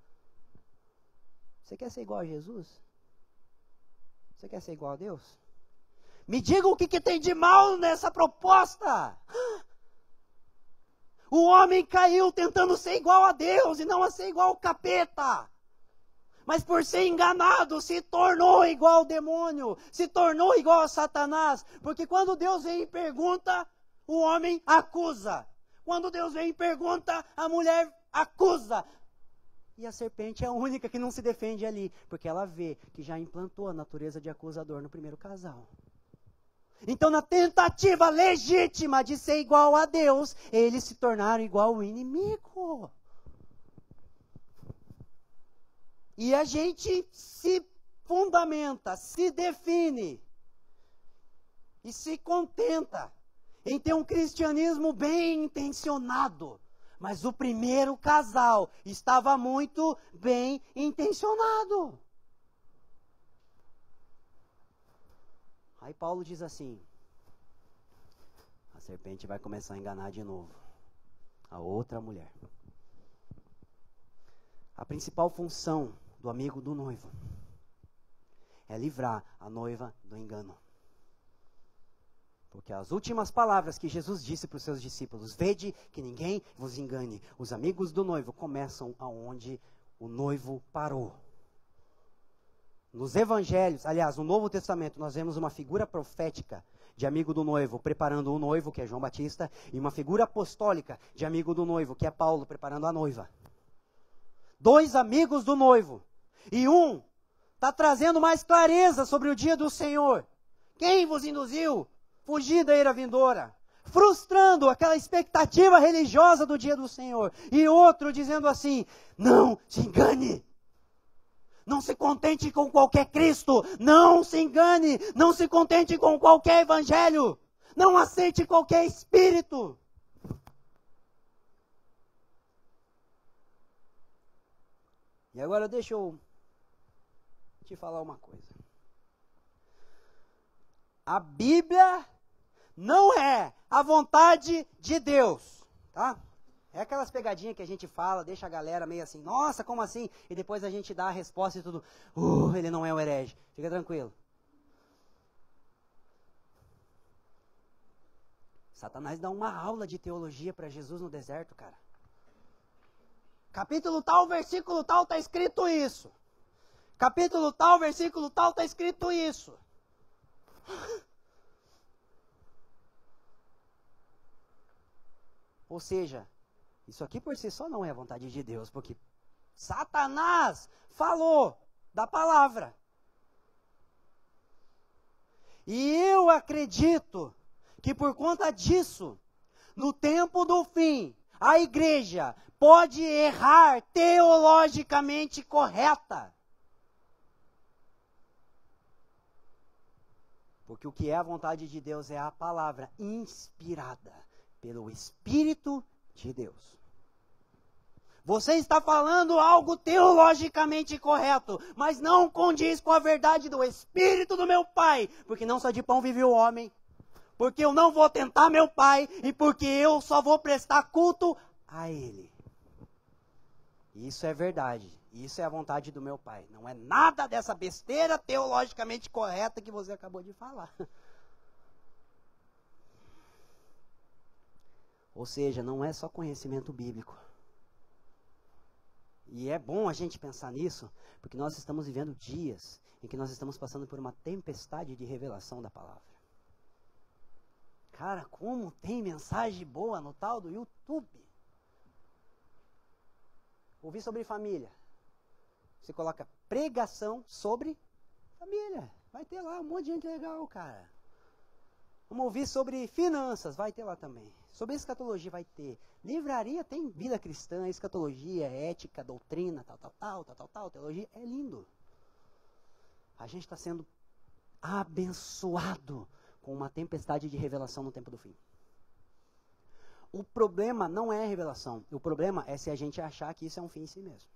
S2: Você quer ser igual a Jesus? Você quer ser igual a Deus? Me diga o que tem de mal nessa proposta. O homem caiu tentando ser igual a Deus e não a ser igual ao capeta. Mas por ser enganado, se tornou igual ao demônio, se tornou igual a Satanás. Porque quando Deus vem e pergunta, o homem acusa. Quando Deus vem e pergunta, a mulher acusa. E a serpente é a única que não se defende ali, porque ela vê que já implantou a natureza de acusador no primeiro casal. Então, na tentativa legítima de ser igual a Deus, eles se tornaram igual ao inimigo. E a gente se fundamenta, se define e se contenta em ter um cristianismo bem intencionado. Mas o primeiro casal estava muito bem intencionado. Aí Paulo diz assim, a serpente vai começar a enganar de novo a outra mulher. A principal função do amigo do noivo é livrar a noiva do engano. Porque as últimas palavras que Jesus disse para os seus discípulos, vede que ninguém vos engane. Os amigos do noivo começam aonde o noivo parou. Nos evangelhos, aliás, no Novo Testamento, nós vemos uma figura profética de amigo do noivo, preparando o noivo, que é João Batista, e uma figura apostólica de amigo do noivo, que é Paulo, preparando a noiva. 2 amigos do noivo. E um está trazendo mais clareza sobre o dia do Senhor. Quem vos induziu? Fugir da ira vindoura. Frustrando aquela expectativa religiosa do dia do Senhor. E outro dizendo assim, não se engane. Não se contente com qualquer Cristo. Não se engane. Não se contente com qualquer evangelho. Não aceite qualquer espírito. E agora deixa eu te falar uma coisa. A Bíblia não é a vontade de Deus, tá? É aquelas pegadinhas que a gente fala, deixa a galera meio assim, nossa, como assim? E depois a gente dá a resposta e tudo, ele não é um herege. Fica tranquilo. Satanás dá uma aula de teologia para Jesus no deserto, cara. Capítulo tal, versículo tal, está escrito isso. Capítulo tal, versículo tal, está escrito isso. Ou seja, isso aqui por si só não é a vontade de Deus, porque Satanás falou da palavra. E eu acredito que por conta disso, no tempo do fim, a igreja pode errar teologicamente correta. Porque o que é a vontade de Deus é a palavra inspirada pelo Espírito de Deus. Você está falando algo teologicamente correto, mas não condiz com a verdade do Espírito do meu Pai. Porque não só de pão vive o homem. Porque eu não vou tentar meu Pai e porque eu só vou prestar culto a Ele. Isso é verdade. Isso é a vontade do meu Pai. Não é nada dessa besteira teologicamente correta que você acabou de falar. Ou seja, não é só conhecimento bíblico. E é bom a gente pensar nisso, porque nós estamos vivendo dias em que nós estamos passando por uma tempestade de revelação da palavra. Cara, como tem mensagem boa no tal do YouTube. Ouvir sobre família. Você coloca pregação sobre família. Vai ter lá um monte de gente legal, cara. Vamos ouvir sobre finanças, vai ter lá também. Sobre escatologia vai ter. Livraria tem vida cristã, escatologia, ética, doutrina, tal, teologia. É lindo. A gente está sendo abençoado com uma tempestade de revelação no tempo do fim. O problema não é a revelação. O problema é se a gente achar que isso é um fim em si mesmo.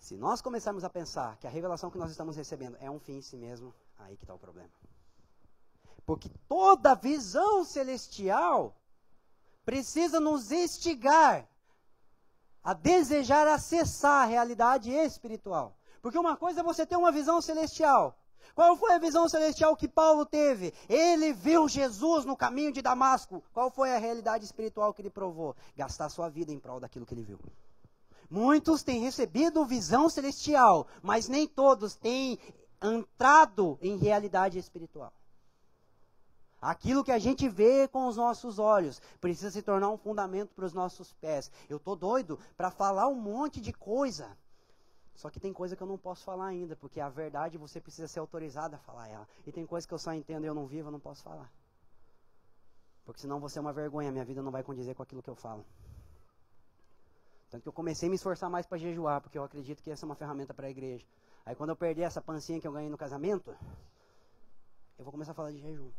S2: Se nós começarmos a pensar que a revelação que nós estamos recebendo é um fim em si mesmo, aí que está o problema. Porque toda visão celestial precisa nos instigar a desejar acessar a realidade espiritual. Porque uma coisa é você ter uma visão celestial. Qual foi a visão celestial que Paulo teve? Ele viu Jesus no caminho de Damasco. Qual foi a realidade espiritual que ele provou? Gastar sua vida em prol daquilo que ele viu. Muitos têm recebido visão celestial, mas nem todos têm entrado em realidade espiritual. Aquilo que a gente vê com os nossos olhos precisa se tornar um fundamento para os nossos pés. Eu estou doido para falar um monte de coisa. Só que tem coisa que eu não posso falar ainda, porque a verdade você precisa ser autorizado a falar ela. E tem coisa que eu só entendo e eu não vivo, eu não posso falar. Porque senão você é uma vergonha, minha vida não vai condizer com aquilo que eu falo. Tanto que eu comecei a me esforçar mais para jejuar, porque eu acredito que essa é uma ferramenta para a igreja. Aí quando eu perder essa pancinha que eu ganhei no casamento, eu vou começar a falar de jejum.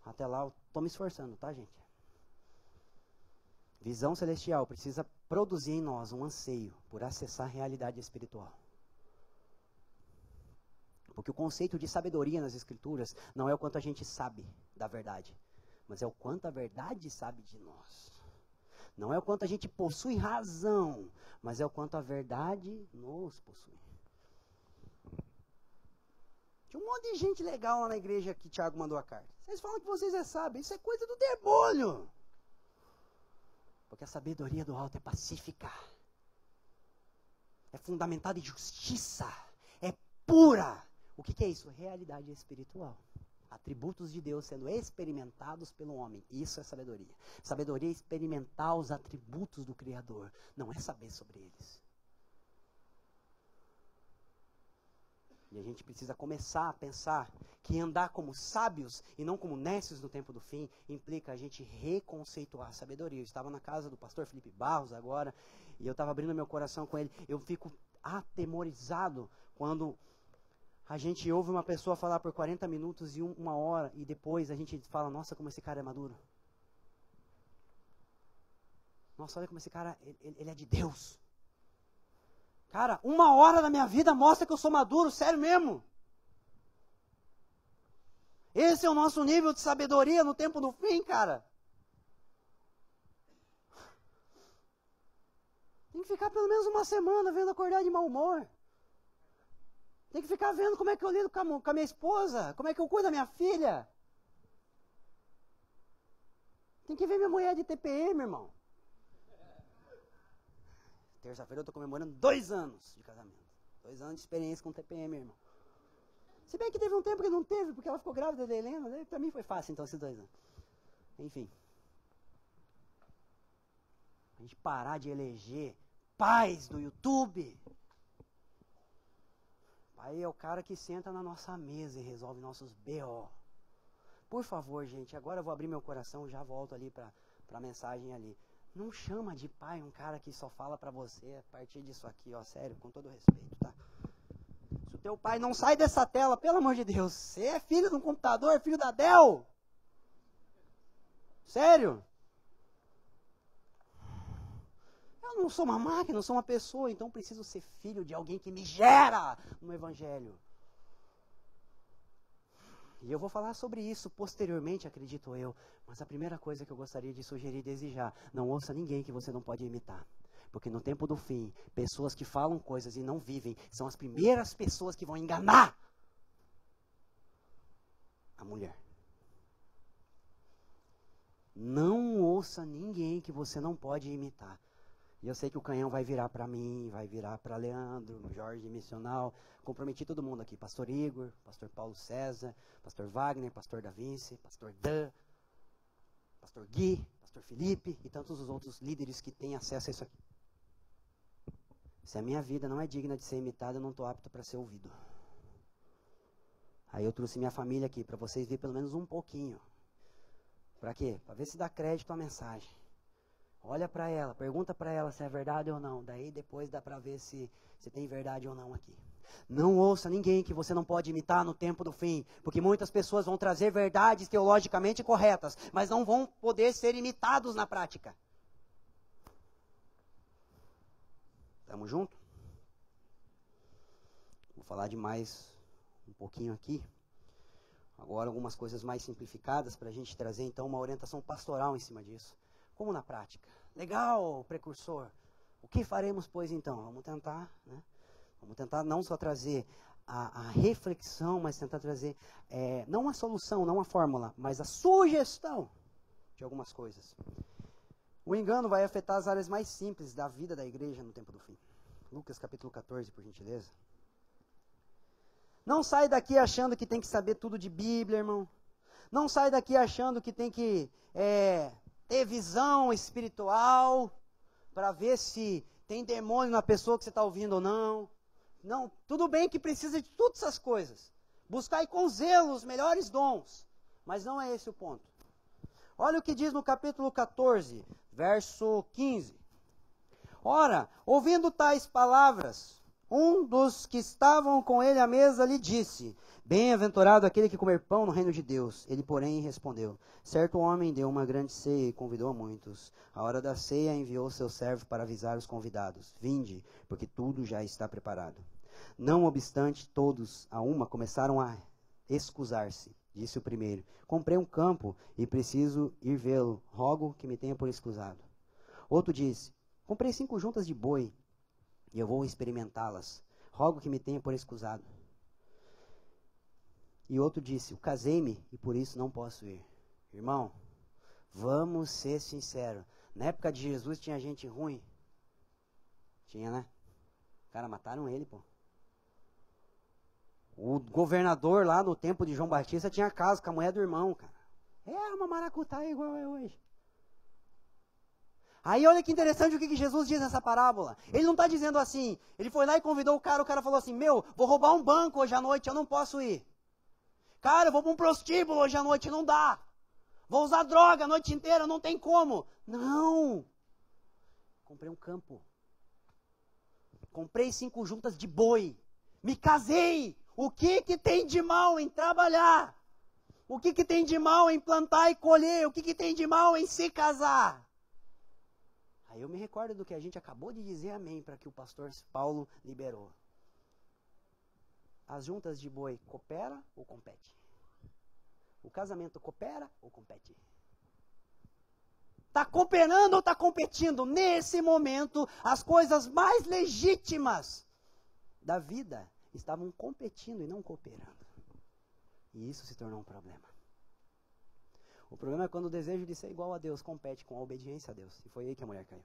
S2: Até lá eu estou me esforçando, tá, gente? Visão celestial precisa produzir em nós um anseio por acessar a realidade espiritual. Porque o conceito de sabedoria nas Escrituras não é o quanto a gente sabe da verdade, mas é o quanto a verdade sabe de nós. Não é o quanto a gente possui razão, mas é o quanto a verdade nos possui. Tinha um monte de gente legal lá na igreja que Tiago mandou a carta. Vocês falam que vocês é sábios, isso é coisa do demônio. Porque a sabedoria do alto é pacífica. É fundamentada em justiça. É pura. O que é isso? Realidade espiritual. Atributos de Deus sendo experimentados pelo homem. Isso é sabedoria. Sabedoria é experimentar os atributos do Criador. Não é saber sobre eles. E a gente precisa começar a pensar que andar como sábios e não como nécios no tempo do fim implica a gente reconceituar a sabedoria. Eu estava na casa do pastor Felipe Barros agora e eu estava abrindo meu coração com ele. Eu fico atemorizado quando a gente ouve uma pessoa falar por 40 minutos e uma hora e depois a gente fala, nossa, como esse cara é maduro. Nossa, olha como esse cara, ele é de Deus. Cara, 1 hora da minha vida mostra que eu sou maduro, sério mesmo. Esse é o nosso nível de sabedoria no tempo do fim, cara. Tem que ficar pelo menos 1 semana vendo acordar de mau humor. Tem que ficar vendo como é que eu lido com a minha esposa, como é que eu cuido da minha filha. Tem que ver minha mulher de TPM, irmão. Terça-feira eu estou comemorando 2 anos de casamento. 2 anos de experiência com TPM, irmão. Se bem que teve um tempo que não teve, porque ela ficou grávida da Helena, né? Para mim foi fácil, então, esses 2 anos. Enfim. A gente parar de eleger pais do YouTube. Pai é o cara que senta na nossa mesa e resolve nossos B.O. Por favor, gente, agora eu vou abrir meu coração, já volto ali para a mensagem ali. Não chama de pai um cara que só fala pra você a partir disso aqui, ó, sério, com todo respeito, tá? Se o teu pai não sai dessa tela, pelo amor de Deus, você é filho de um computador, filho da Dell? Sério? Eu não sou uma máquina, eu sou uma pessoa, então preciso ser filho de alguém que me gera no Evangelho. E eu vou falar sobre isso posteriormente, acredito eu. Mas a primeira coisa que eu gostaria de sugerir e desejar, não ouça ninguém que você não pode imitar. Porque no tempo do fim, pessoas que falam coisas e não vivem, são as primeiras pessoas que vão enganar a mulher. Não ouça ninguém que você não pode imitar. E eu sei que o canhão vai virar para mim, vai virar para Leandro, Jorge Missional. Comprometi todo mundo aqui. Pastor Igor, Pastor Paulo César, Pastor Wagner, Pastor Davinci, Pastor Dan, Pastor Gui, Pastor Felipe e tantos os outros líderes que têm acesso a isso aqui. Se a minha vida não é digna de ser imitada, eu não estou apto para ser ouvido. Aí eu trouxe minha família aqui, para vocês verem pelo menos um pouquinho. Para quê? Para ver se dá crédito à mensagem. Olha para ela, pergunta para ela se é verdade ou não. Daí depois dá para ver se tem verdade ou não aqui. Não ouça ninguém que você não pode imitar no tempo do fim. Porque muitas pessoas vão trazer verdades teologicamente corretas, mas não vão poder ser imitados na prática. Tamo junto? Vou falar de mais um pouquinho aqui. Agora algumas coisas mais simplificadas para a gente trazer então uma orientação pastoral em cima disso. Como na prática? Legal, precursor. O que faremos, pois, então? Vamos tentar, né? Vamos tentar não só trazer a reflexão, mas tentar trazer, não a solução, não a fórmula, mas a sugestão de algumas coisas. O engano vai afetar as áreas mais simples da vida da igreja no tempo do fim. Lucas capítulo 14, por gentileza. Não sai daqui achando que tem que saber tudo de Bíblia, irmão. Não sai daqui achando que tem que ter visão espiritual para ver se tem demônio na pessoa que você está ouvindo ou não. Não, tudo bem que precisa de todas essas coisas. Buscar com zelo os melhores dons. Mas não é esse o ponto. Olha o que diz no capítulo 14, verso 15. Ora, ouvindo tais palavras, um dos que estavam com ele à mesa lhe disse: bem-aventurado aquele que comer pão no reino de Deus. Ele, porém, respondeu: certo homem deu uma grande ceia e convidou a muitos. À hora da ceia enviou seu servo para avisar os convidados: vinde, porque tudo já está preparado. Não obstante, todos a uma começaram a excusar-se. Disse o primeiro: comprei um campo e preciso ir vê-lo. Rogo que me tenha por excusado. Outro disse: comprei 5 juntas de boi e eu vou experimentá-las. Rogo que me tenha por excusado. E outro disse: casei-me e por isso não posso ir. Irmão, vamos ser sinceros. Na época de Jesus tinha gente ruim? Tinha, né? Cara, mataram ele, pô. O governador lá no tempo de João Batista tinha caso com a mulher do irmão, cara. É uma maracutaia igual é hoje. Aí olha que interessante o que Jesus diz nessa parábola. Ele não está dizendo assim, ele foi lá e convidou o cara falou assim, vou roubar um banco hoje à noite, eu não posso ir. Cara, eu vou para um prostíbulo hoje à noite, não dá. Vou usar droga a noite inteira, não tem como. Não. Comprei um campo. Comprei 5 juntas de boi. Me casei. O que tem de mal em trabalhar? O que tem de mal em plantar e colher? O que tem de mal em se casar? Aí eu me recordo do que a gente acabou de dizer amém para que o pastor Paulo liberou. As juntas de boi coopera ou compete? O casamento coopera ou compete? Está cooperando ou está competindo? Nesse momento, as coisas mais legítimas da vida estavam competindo e não cooperando. E isso se tornou um problema. O problema é quando o desejo de ser igual a Deus compete com a obediência a Deus. E foi aí que a mulher caiu.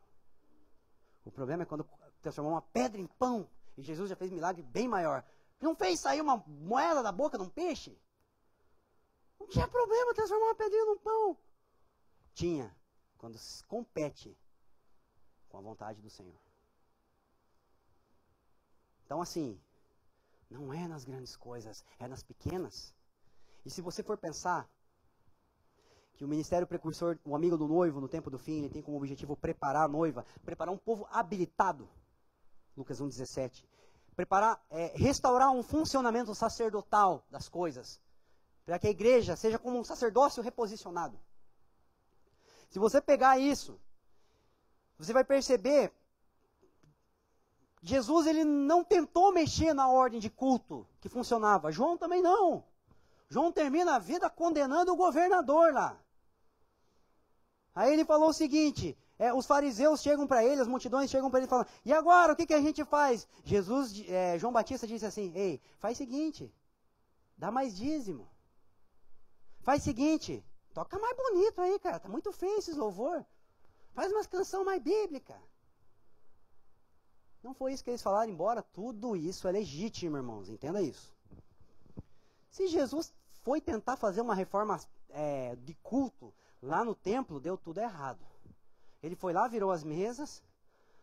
S2: O problema é quando transformou uma pedra em pão. E Jesus já fez milagre bem maior. Não fez sair uma moeda da boca de um peixe? Não tinha problema transformar uma pedrinha num pão. Tinha, quando compete com a vontade do Senhor. Então assim, não é nas grandes coisas, é nas pequenas. E se você for pensar que o ministério precursor, o amigo do noivo no tempo do fim, ele tem como objetivo preparar a noiva, preparar um povo habilitado, Lucas 1,17, restaurar um funcionamento sacerdotal das coisas, para que a igreja seja como um sacerdócio reposicionado. Se você pegar isso, você vai perceber, Jesus ele não tentou mexer na ordem de culto que funcionava, João também não. João termina a vida condenando o governador lá. Aí ele falou o seguinte, os fariseus chegam para ele, as multidões chegam para ele e falam, e agora, o que a gente faz? João Batista disse assim, ei, faz o seguinte, dá mais dízimo. Faz o seguinte, toca mais bonito aí, cara, tá muito feio esses louvor. Faz umas canções mais bíblicas. Não foi isso que eles falaram, embora tudo isso é legítimo, irmãos, entenda isso. Se Jesus foi tentar fazer uma reforma de culto lá no templo, deu tudo errado. Ele foi lá, virou as mesas,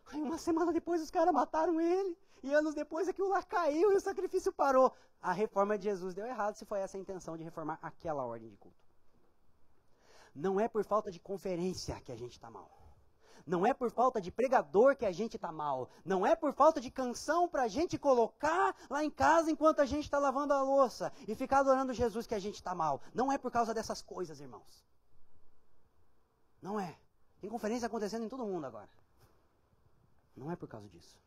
S2: aí uma semana depois os caras mataram ele, e anos depois aquilo lá caiu e o sacrifício parou. A reforma de Jesus deu errado, se foi essa a intenção de reformar aquela ordem de culto. Não é por falta de conferência que a gente está mal. Não é por falta de pregador que a gente está mal. Não é por falta de canção para a gente colocar lá em casa enquanto a gente está lavando a louça e ficar adorando Jesus que a gente está mal. Não é por causa dessas coisas, irmãos. Não é. Tem conferência acontecendo em todo mundo agora. Não é por causa disso.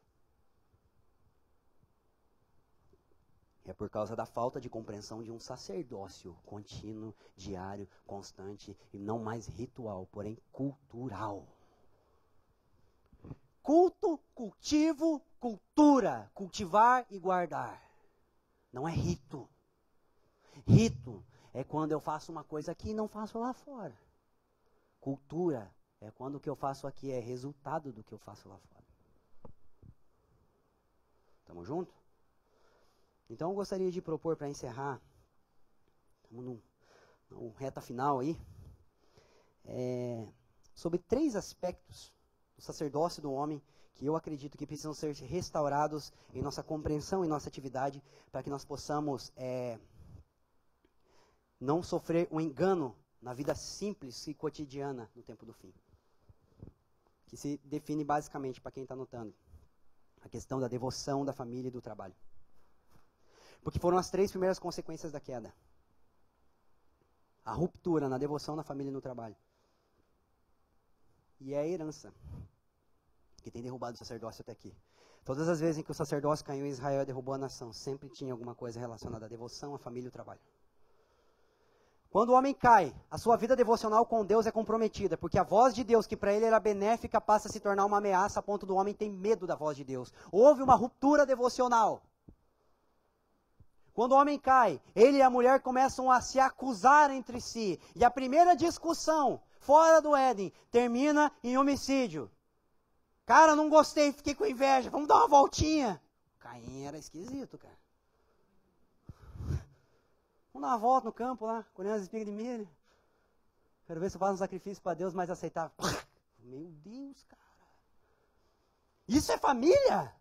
S2: É por causa da falta de compreensão de um sacerdócio contínuo, diário, constante e não mais ritual, porém cultural. Culto, cultivo, cultura. Cultivar e guardar. Não é rito. Rito é quando eu faço uma coisa aqui e não faço lá fora. Cultura é quando o que eu faço aqui é resultado do que eu faço lá fora. Estamos juntos? Então eu gostaria de propor para encerrar, estamos no reta final aí, sobre 3 aspectos do sacerdócio do homem que eu acredito que precisam ser restaurados em nossa compreensão e nossa atividade para que nós possamos não sofrer um engano na vida simples e cotidiana no tempo do fim. Que se define basicamente, para quem está anotando, a questão da devoção da família e do trabalho. Porque foram as 3 primeiras consequências da queda. A ruptura na devoção na família e no trabalho. E é a herança que tem derrubado o sacerdócio até aqui. Todas as vezes em que o sacerdócio caiu em Israel e derrubou a nação, sempre tinha alguma coisa relacionada à devoção, à família e ao trabalho. Quando o homem cai, a sua vida devocional com Deus é comprometida, porque a voz de Deus, que para ele era benéfica, passa a se tornar uma ameaça a ponto do homem ter medo da voz de Deus. Houve uma ruptura devocional. Quando o homem cai, ele e a mulher começam a se acusar entre si. E a primeira discussão, fora do Éden, termina em homicídio. Cara, não gostei, fiquei com inveja, vamos dar uma voltinha. Caim era esquisito, cara. Vamos dar uma volta no campo lá, colhendo as espigas de milho. Quero ver se eu faço um sacrifício para Deus mais aceitável. Meu Deus, cara. Isso é família?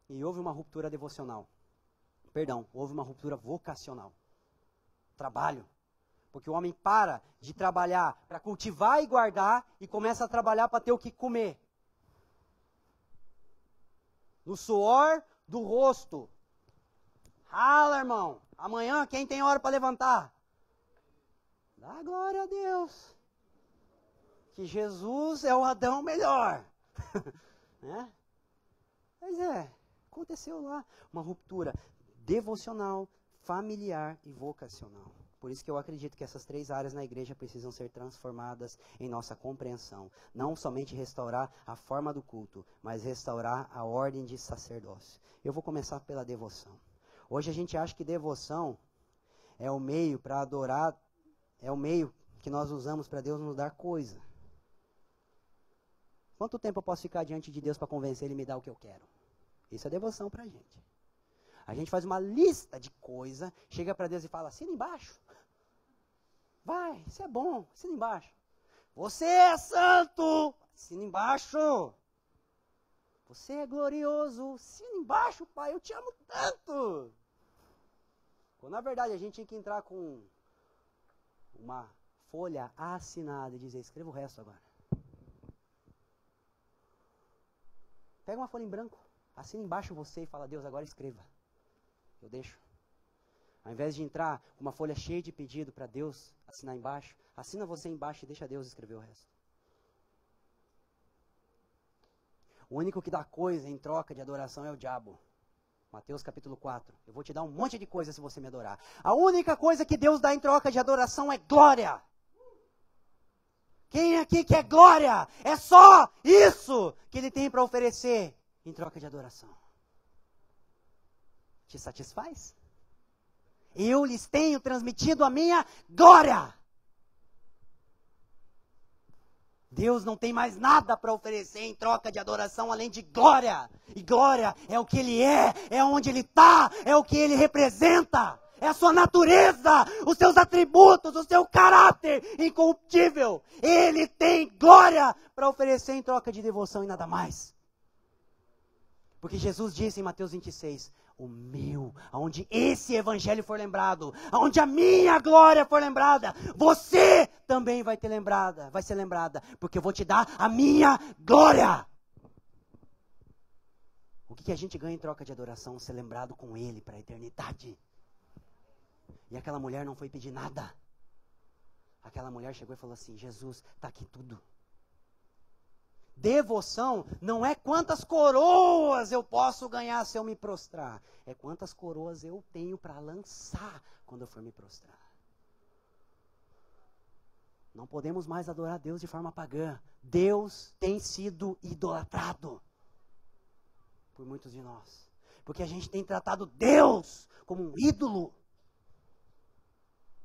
S2: E houve uma ruptura devocional. Perdão, houve uma ruptura vocacional. Trabalho. Porque o homem para de trabalhar para cultivar e guardar e começa a trabalhar para ter o que comer. No suor do rosto. Rala, irmão. Amanhã, quem tem hora para levantar? Dá glória a Deus. Que Jesus é o Adão melhor. Né? Mas aconteceu lá uma ruptura devocional, familiar e vocacional. Por isso que eu acredito que essas 3 áreas na igreja precisam ser transformadas em nossa compreensão. Não somente restaurar a forma do culto, mas restaurar a ordem de sacerdócio. Eu vou começar pela devoção. Hoje a gente acha que devoção é o meio para adorar, é o meio que nós usamos para Deus nos dar coisa. Quanto tempo eu posso ficar diante de Deus para convencer Ele a me dar o que eu quero? Isso é devoção para a gente. A gente faz uma lista de coisa, chega para Deus e fala, assina embaixo. Vai, isso é bom, assina embaixo. Você é santo, assina embaixo. Você é glorioso, assina embaixo, pai, eu te amo tanto. Quando na verdade a gente tinha que entrar com uma folha assinada e dizer, escreva o resto agora. Pega uma folha em branco, assina embaixo você e fala, Deus, agora escreva. Eu deixo. Ao invés de entrar com uma folha cheia de pedido para Deus assinar embaixo, assina você embaixo e deixa Deus escrever o resto. O único que dá coisa em troca de adoração é o diabo. Mateus capítulo 4. Eu vou te dar um monte de coisa se você me adorar. A única coisa que Deus dá em troca de adoração é glória. Quem aqui quer glória? É só isso que Ele tem para oferecer em troca de adoração. Te satisfaz? Eu lhes tenho transmitido a minha glória. Deus não tem mais nada para oferecer em troca de adoração além de glória. E glória é o que Ele é onde Ele está, é o que Ele representa. É a sua natureza, os seus atributos, o seu caráter incorruptível. Ele tem glória para oferecer em troca de devoção e nada mais. Porque Jesus disse em Mateus 26, aonde esse evangelho for lembrado, aonde a minha glória for lembrada, você também vai ser lembrada, porque eu vou te dar a minha glória. O que a gente ganha em troca de adoração? Ser lembrado com Ele para a eternidade. E aquela mulher não foi pedir nada. Aquela mulher chegou e falou assim, Jesus, está aqui tudo. Devoção não é quantas coroas eu posso ganhar se eu me prostrar. É quantas coroas eu tenho para lançar quando eu for me prostrar. Não podemos mais adorar Deus de forma pagã. Deus tem sido idolatrado por muitos de nós. Porque a gente tem tratado Deus como um ídolo.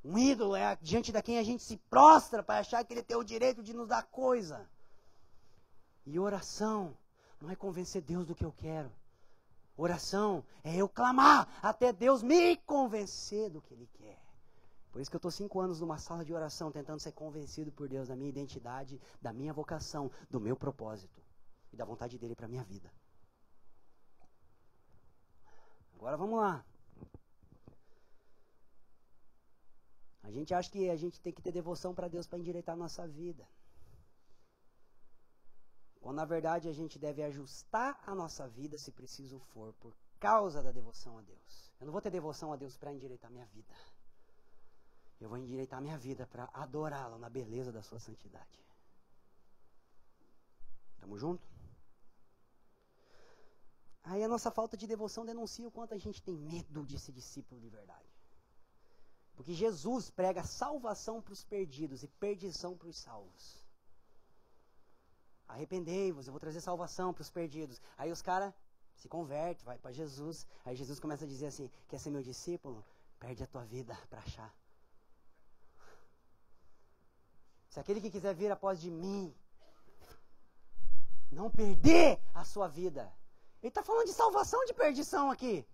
S2: Um ídolo é diante da quem a gente se prostra para achar que Ele tem o direito de nos dar coisa. E oração não é convencer Deus do que eu quero. Oração é eu clamar até Deus me convencer do que Ele quer. Por isso que eu estou 5 anos numa sala de oração tentando ser convencido por Deus da minha identidade, da minha vocação, do meu propósito e da vontade dEle para a minha vida. Agora vamos lá. A gente acha que a gente tem que ter devoção para Deus para endireitar a nossa vida. Quando na verdade a gente deve ajustar a nossa vida, se preciso for, por causa da devoção a Deus. Eu não vou ter devoção a Deus para endireitar minha vida. Eu vou endireitar minha vida para adorá-lo na beleza da sua santidade. Estamos juntos? Aí a nossa falta de devoção denuncia o quanto a gente tem medo de ser discípulo de verdade. Porque Jesus prega salvação para os perdidos e perdição para os salvos. Arrependei-vos, eu vou trazer salvação para os perdidos. Aí os caras se convertem, vai para Jesus. Aí Jesus começa a dizer assim, quer ser meu discípulo? Perde a tua vida para achar. Se aquele que quiser vir após de mim, não perder a sua vida. Ele está falando de salvação ou de perdição aqui?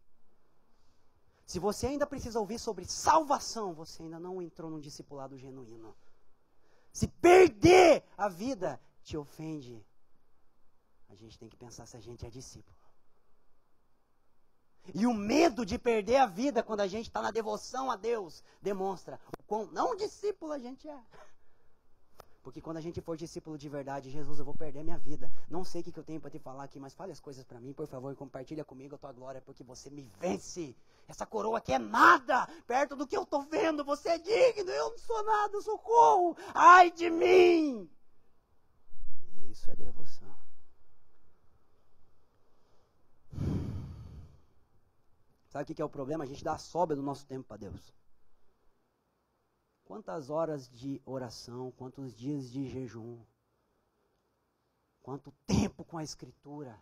S2: Se você ainda precisa ouvir sobre salvação, você ainda não entrou num discipulado genuíno. Se perder a vida te ofende, a gente tem que pensar se a gente é discípulo. E o medo de perder a vida quando a gente está na devoção a Deus demonstra o quão não discípulo a gente é. Porque quando a gente for discípulo de verdade, Jesus, eu vou perder minha vida. Não sei o que eu tenho para te falar aqui, mas fale as coisas para mim, por favor, e compartilha comigo a tua glória, porque você me vence. Essa coroa aqui é nada, perto do que eu estou vendo. Você é digno, eu não sou nada, socorro. Ai de mim! Isso é devoção. Sabe o que é o problema? A gente dá a sobra do nosso tempo para Deus. Quantas horas de oração, quantos dias de jejum, quanto tempo com a Escritura,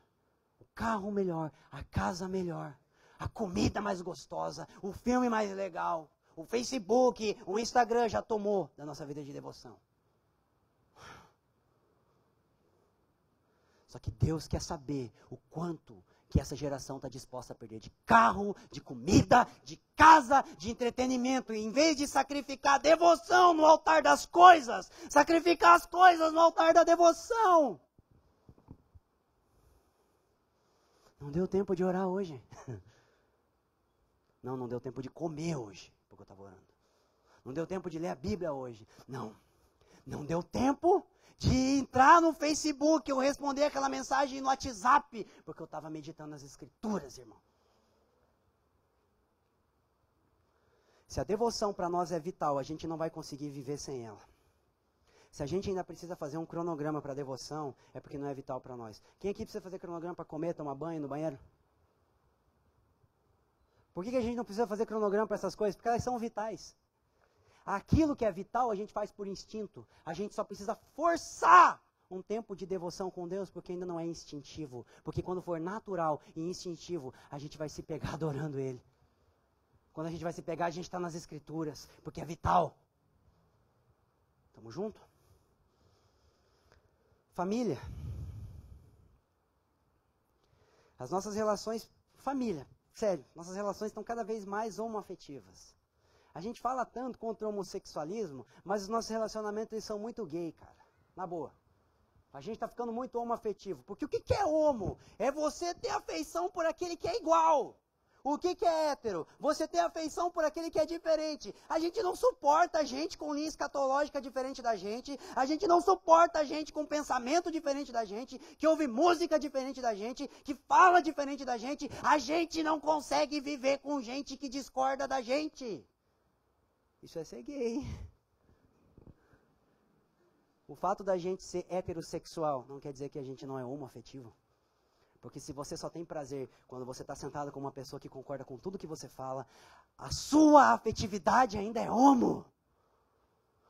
S2: o carro melhor, a casa melhor, a comida mais gostosa, o filme mais legal, o Facebook, o Instagram já tomou da nossa vida de devoção. Só que Deus quer saber o quanto que essa geração está disposta a perder de carro, de comida, de casa, de entretenimento. E em vez de sacrificar a devoção no altar das coisas, sacrificar as coisas no altar da devoção. Não deu tempo de orar hoje. Não deu tempo de comer hoje, porque eu estava orando. Não deu tempo de ler a Bíblia hoje. Não deu tempo de entrar no Facebook ou responder aquela mensagem no WhatsApp, porque eu estava meditando nas Escrituras, irmão. Se a devoção para nós é vital, a gente não vai conseguir viver sem ela. Se a gente ainda precisa fazer um cronograma para a devoção, é porque não é vital para nós. Quem aqui precisa fazer cronograma para comer, tomar banho no banheiro? Por que a gente não precisa fazer cronograma para essas coisas? Porque elas são vitais. Aquilo que é vital a gente faz por instinto. A gente só precisa forçar um tempo de devoção com Deus, porque ainda não é instintivo. Porque quando for natural e instintivo, a gente vai se pegar adorando Ele. Quando a gente vai se pegar, a gente está nas Escrituras, porque é vital. Tamo junto? Família. As nossas relações, família, sério, nossas relações estão cada vez mais homoafetivas. A gente fala tanto contra o homossexualismo, mas os nossos relacionamentos eles são muito gay, cara. Na boa. A gente está ficando muito homoafetivo. Porque o que é homo? É você ter afeição por aquele que é igual. O que é hétero? Você ter afeição por aquele que é diferente. A gente não suporta gente com linha escatológica diferente da gente. A gente não suporta gente com pensamento diferente da gente. Que ouve música diferente da gente. Que fala diferente da gente. A gente não consegue viver com gente que discorda da gente. Isso é ser gay. O fato da gente ser heterossexual não quer dizer que a gente não é homoafetivo. Porque se você só tem prazer quando você está sentado com uma pessoa que concorda com tudo que você fala, a sua afetividade ainda é homo.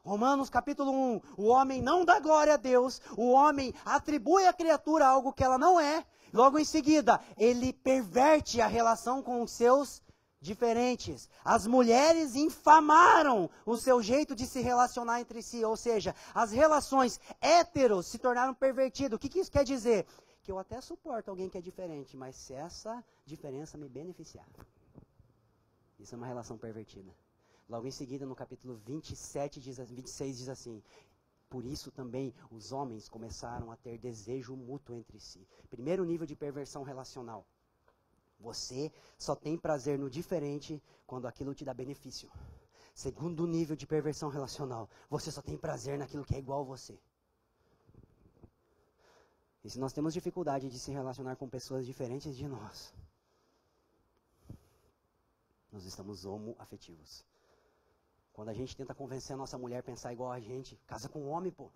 S2: Romanos capítulo 1, o homem não dá glória a Deus, o homem atribui à criatura algo que ela não é, logo em seguida, ele perverte a relação com os seus diferentes. As mulheres infamaram o seu jeito de se relacionar entre si, ou seja, as relações héteros se tornaram pervertidas. O que isso quer dizer? Que eu até suporto alguém que é diferente, mas se essa diferença me beneficiar. Isso é uma relação pervertida. Logo em seguida, no capítulo 26 diz assim: por isso também os homens começaram a ter desejo mútuo entre si. Primeiro nível de perversão relacional. Você só tem prazer no diferente quando aquilo te dá benefício. Segundo nível de perversão relacional, você só tem prazer naquilo que é igual a você. E se nós temos dificuldade de se relacionar com pessoas diferentes de nós, nós estamos homoafetivos. Quando a gente tenta convencer a nossa mulher a pensar igual a gente, casa com um homem, pô.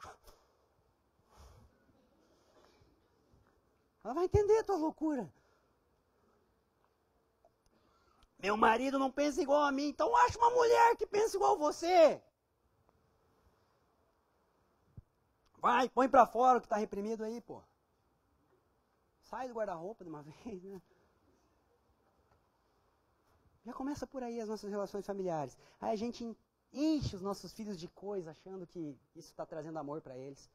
S2: Ela vai entender a tua loucura. Meu marido não pensa igual a mim, então acha uma mulher que pensa igual a você. Vai, põe pra fora o que está reprimido aí, pô. Sai do guarda-roupa de uma vez, né? Já começa por aí as nossas relações familiares. Aí a gente enche os nossos filhos de coisa, achando que isso está trazendo amor para eles.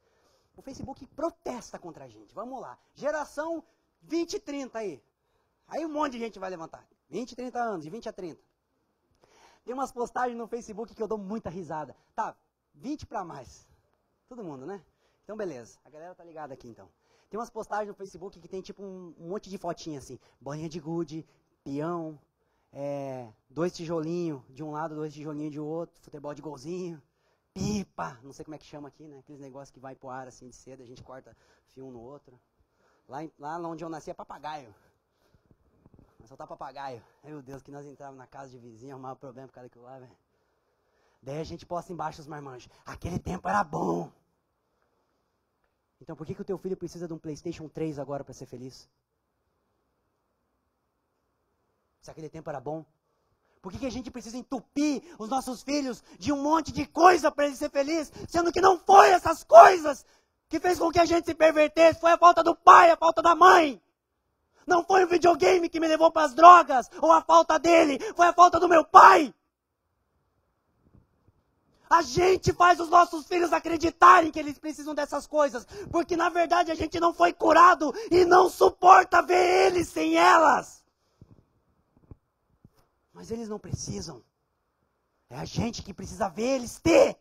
S2: O Facebook protesta contra a gente. Vamos lá. Geração 20 e 30 aí. Aí um monte de gente vai levantar. 20 e 30 anos, de 20 a 30. Tem umas postagens no Facebook que eu dou muita risada. Tá, 20 para mais. Todo mundo, né? Então, beleza. A galera tá ligada aqui, então. Tem umas postagens no Facebook que tem tipo um monte de fotinha assim. Bolinha de gude, peão, 2 tijolinhos de um lado, 2 tijolinhos de outro, futebol de golzinho, pipa, não sei como é que chama aqui, né? Aqueles negócios que vai pro ar assim de seda, a gente corta fio um no outro. Lá onde eu nasci é papagaio. Nós soltar papagaio. Meu Deus, que nós entrávamos na casa de vizinho, arrumava problema por causa daquilo lá, velho. Daí a gente posta embaixo os marmanjos. Aquele tempo era bom. Então por que o teu filho precisa de um PlayStation 3 agora para ser feliz? Se aquele tempo era bom. Por que a gente precisa entupir os nossos filhos de um monte de coisa para ele ser feliz? Sendo que não foi essas coisas que fez com que a gente se pervertesse. Foi a falta do pai, a falta da mãe. Não foi o videogame que me levou para as drogas. Ou a falta dele. Foi a falta do meu pai. A gente faz os nossos filhos acreditarem que eles precisam dessas coisas. Porque na verdade a gente não foi curado e não suporta ver eles sem elas. Mas eles não precisam. É a gente que precisa ver eles ter.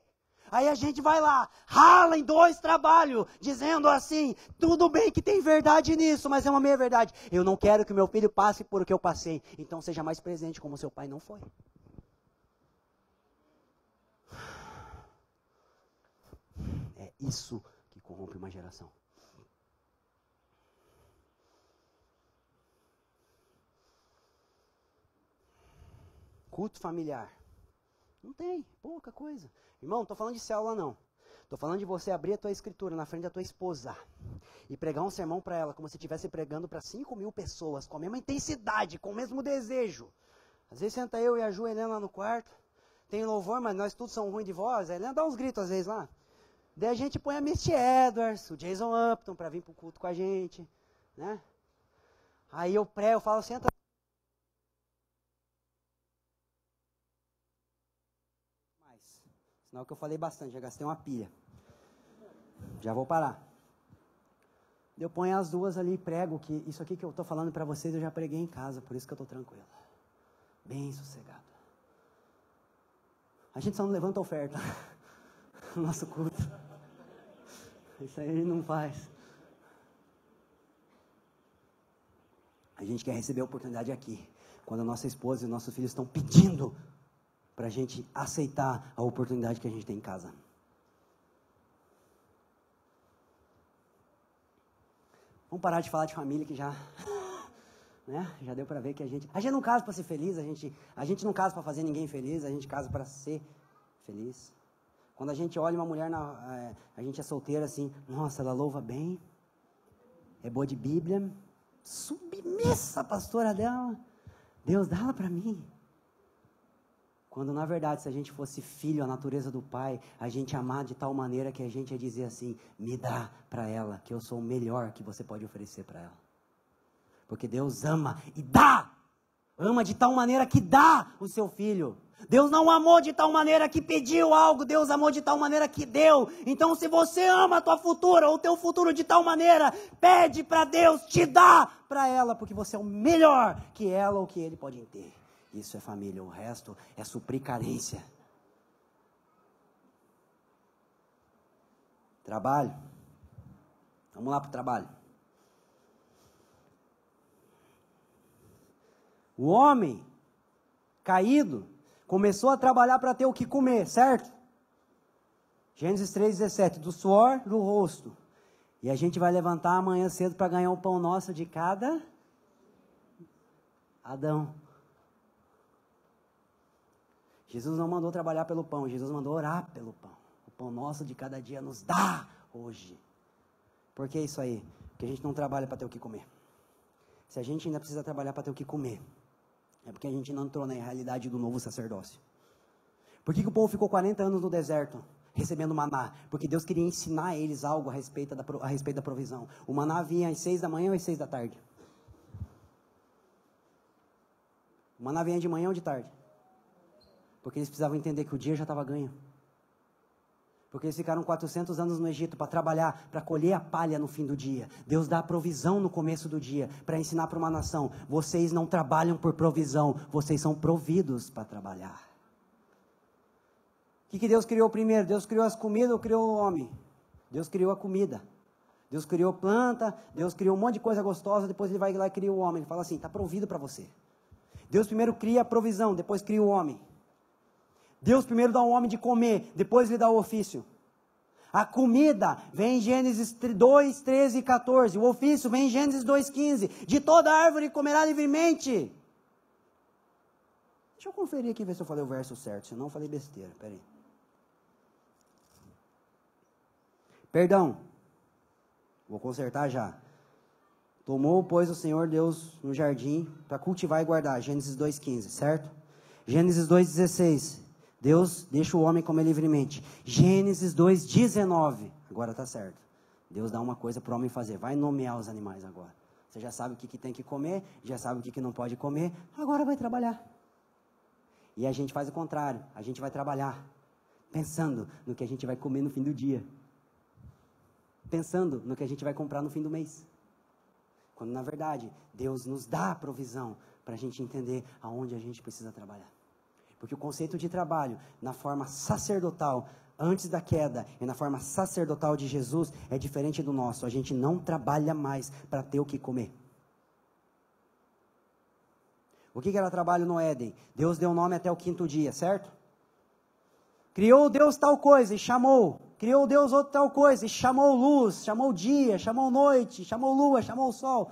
S2: Aí a gente vai lá, rala em 2 trabalhos, dizendo assim, tudo bem que tem verdade nisso, mas é uma meia verdade. Eu não quero que meu filho passe por o que eu passei. Então seja mais presente como seu pai não foi. É isso que corrompe uma geração. Culto familiar. Não tem, pouca coisa. Irmão, não estou falando de célula não. Estou falando de você abrir a tua escritura na frente da tua esposa e pregar um sermão para ela como se estivesse pregando para 5.000 pessoas, com a mesma intensidade, com o mesmo desejo. Às vezes senta eu e a Ju, a Helena lá no quarto, tem louvor, mas nós todos somos ruins de voz, a Helena dá uns gritos às vezes lá. Daí a gente põe a Misty Edwards, o Jason Upton para vir para o culto com a gente, né? Aí eu prego, eu falo, senta. Senão que eu falei bastante, já gastei uma pilha. Já vou parar. Eu ponho as 2 ali e prego, que isso aqui que eu estou falando para vocês eu já preguei em casa, por isso que eu estou tranquilo. Bem sossegado. A gente só não levanta oferta no nosso culto. Isso aí a gente não faz. A gente quer receber a oportunidade aqui, quando a nossa esposa e nossos filhos estão pedindo para a gente aceitar a oportunidade que a gente tem em casa. Vamos parar de falar de família que já, né? Já deu para ver que a gente não casa para ser feliz, a gente não casa para fazer ninguém feliz, a gente casa para ser feliz. Quando a gente olha uma mulher, a gente é solteira assim, nossa, ela louva bem, é boa de Bíblia, submissa a pastora dela, Deus dá ela para mim. Quando na verdade, se a gente fosse filho, a natureza do pai, a gente amar de tal maneira que a gente ia dizer assim, me dá para ela, que eu sou o melhor que você pode oferecer para ela. Porque Deus ama e dá. Ama de tal maneira que dá o seu filho. Deus não amou de tal maneira que pediu algo, Deus amou de tal maneira que deu. Então se você ama a tua futura ou o teu futuro de tal maneira, pede para Deus te dar para ela, porque você é o melhor que ela ou que ele pode ter. Isso é família, o resto é suprir carência. Trabalho. Vamos lá para o trabalho. O homem caído começou a trabalhar para ter o que comer, certo? Gênesis 3,17, do suor do rosto. E a gente vai levantar amanhã cedo para ganhar o pão nosso de cada Adão. Jesus não mandou trabalhar pelo pão, Jesus mandou orar pelo pão. O pão nosso de cada dia nos dá hoje. Por que isso aí? Porque a gente não trabalha para ter o que comer. Se a gente ainda precisa trabalhar para ter o que comer, é porque a gente não entrou na realidade do novo sacerdócio. Por que o povo ficou 40 anos no deserto, recebendo maná? Porque Deus queria ensinar eles algo a respeito da provisão. O maná vinha às 6 da manhã ou às 6 da tarde? O maná vinha de manhã ou de tarde? Porque eles precisavam entender que o dia já estava ganho. Porque eles ficaram 400 anos no Egito para trabalhar, para colher a palha no fim do dia. Deus dá a provisão no começo do dia, para ensinar para uma nação. Vocês não trabalham por provisão, vocês são providos para trabalhar. O que Deus criou primeiro? Deus criou as comidas ou criou o homem? Deus criou a comida. Deus criou planta, Deus criou um monte de coisa gostosa, depois ele vai lá e cria o homem. Ele fala assim, está provido para você. Deus primeiro cria a provisão, depois cria o homem. Deus primeiro dá ao homem de comer, depois lhe dá o ofício. A comida vem em Gênesis 2, 13 e 14. O ofício vem em Gênesis 2, 15. De toda árvore comerá livremente. Deixa eu conferir aqui, ver se eu falei o verso certo. Se não, eu falei besteira. Peraí. Perdão. Vou consertar já. Tomou, pois, o Senhor Deus no jardim para cultivar e guardar. Gênesis 2, 15, certo? Gênesis 2, 16. Deus deixa o homem comer livremente. Gênesis 2:19. Agora está certo. Deus dá uma coisa para o homem fazer. Vai nomear os animais agora. Você já sabe o que tem que comer, já sabe o que não pode comer. Agora vai trabalhar. E a gente faz o contrário. A gente vai trabalhar pensando no que a gente vai comer no fim do dia. Pensando no que a gente vai comprar no fim do mês. Quando na verdade Deus nos dá a provisão para a gente entender aonde a gente precisa trabalhar. Porque o conceito de trabalho, na forma sacerdotal, antes da queda, e na forma sacerdotal de Jesus, é diferente do nosso. A gente não trabalha mais para ter o que comer. O que era trabalho no Éden? Deus deu nome até o 5º dia, certo? Criou Deus tal coisa e chamou. Criou Deus outra tal coisa e chamou luz, chamou dia, chamou noite, chamou lua, chamou sol.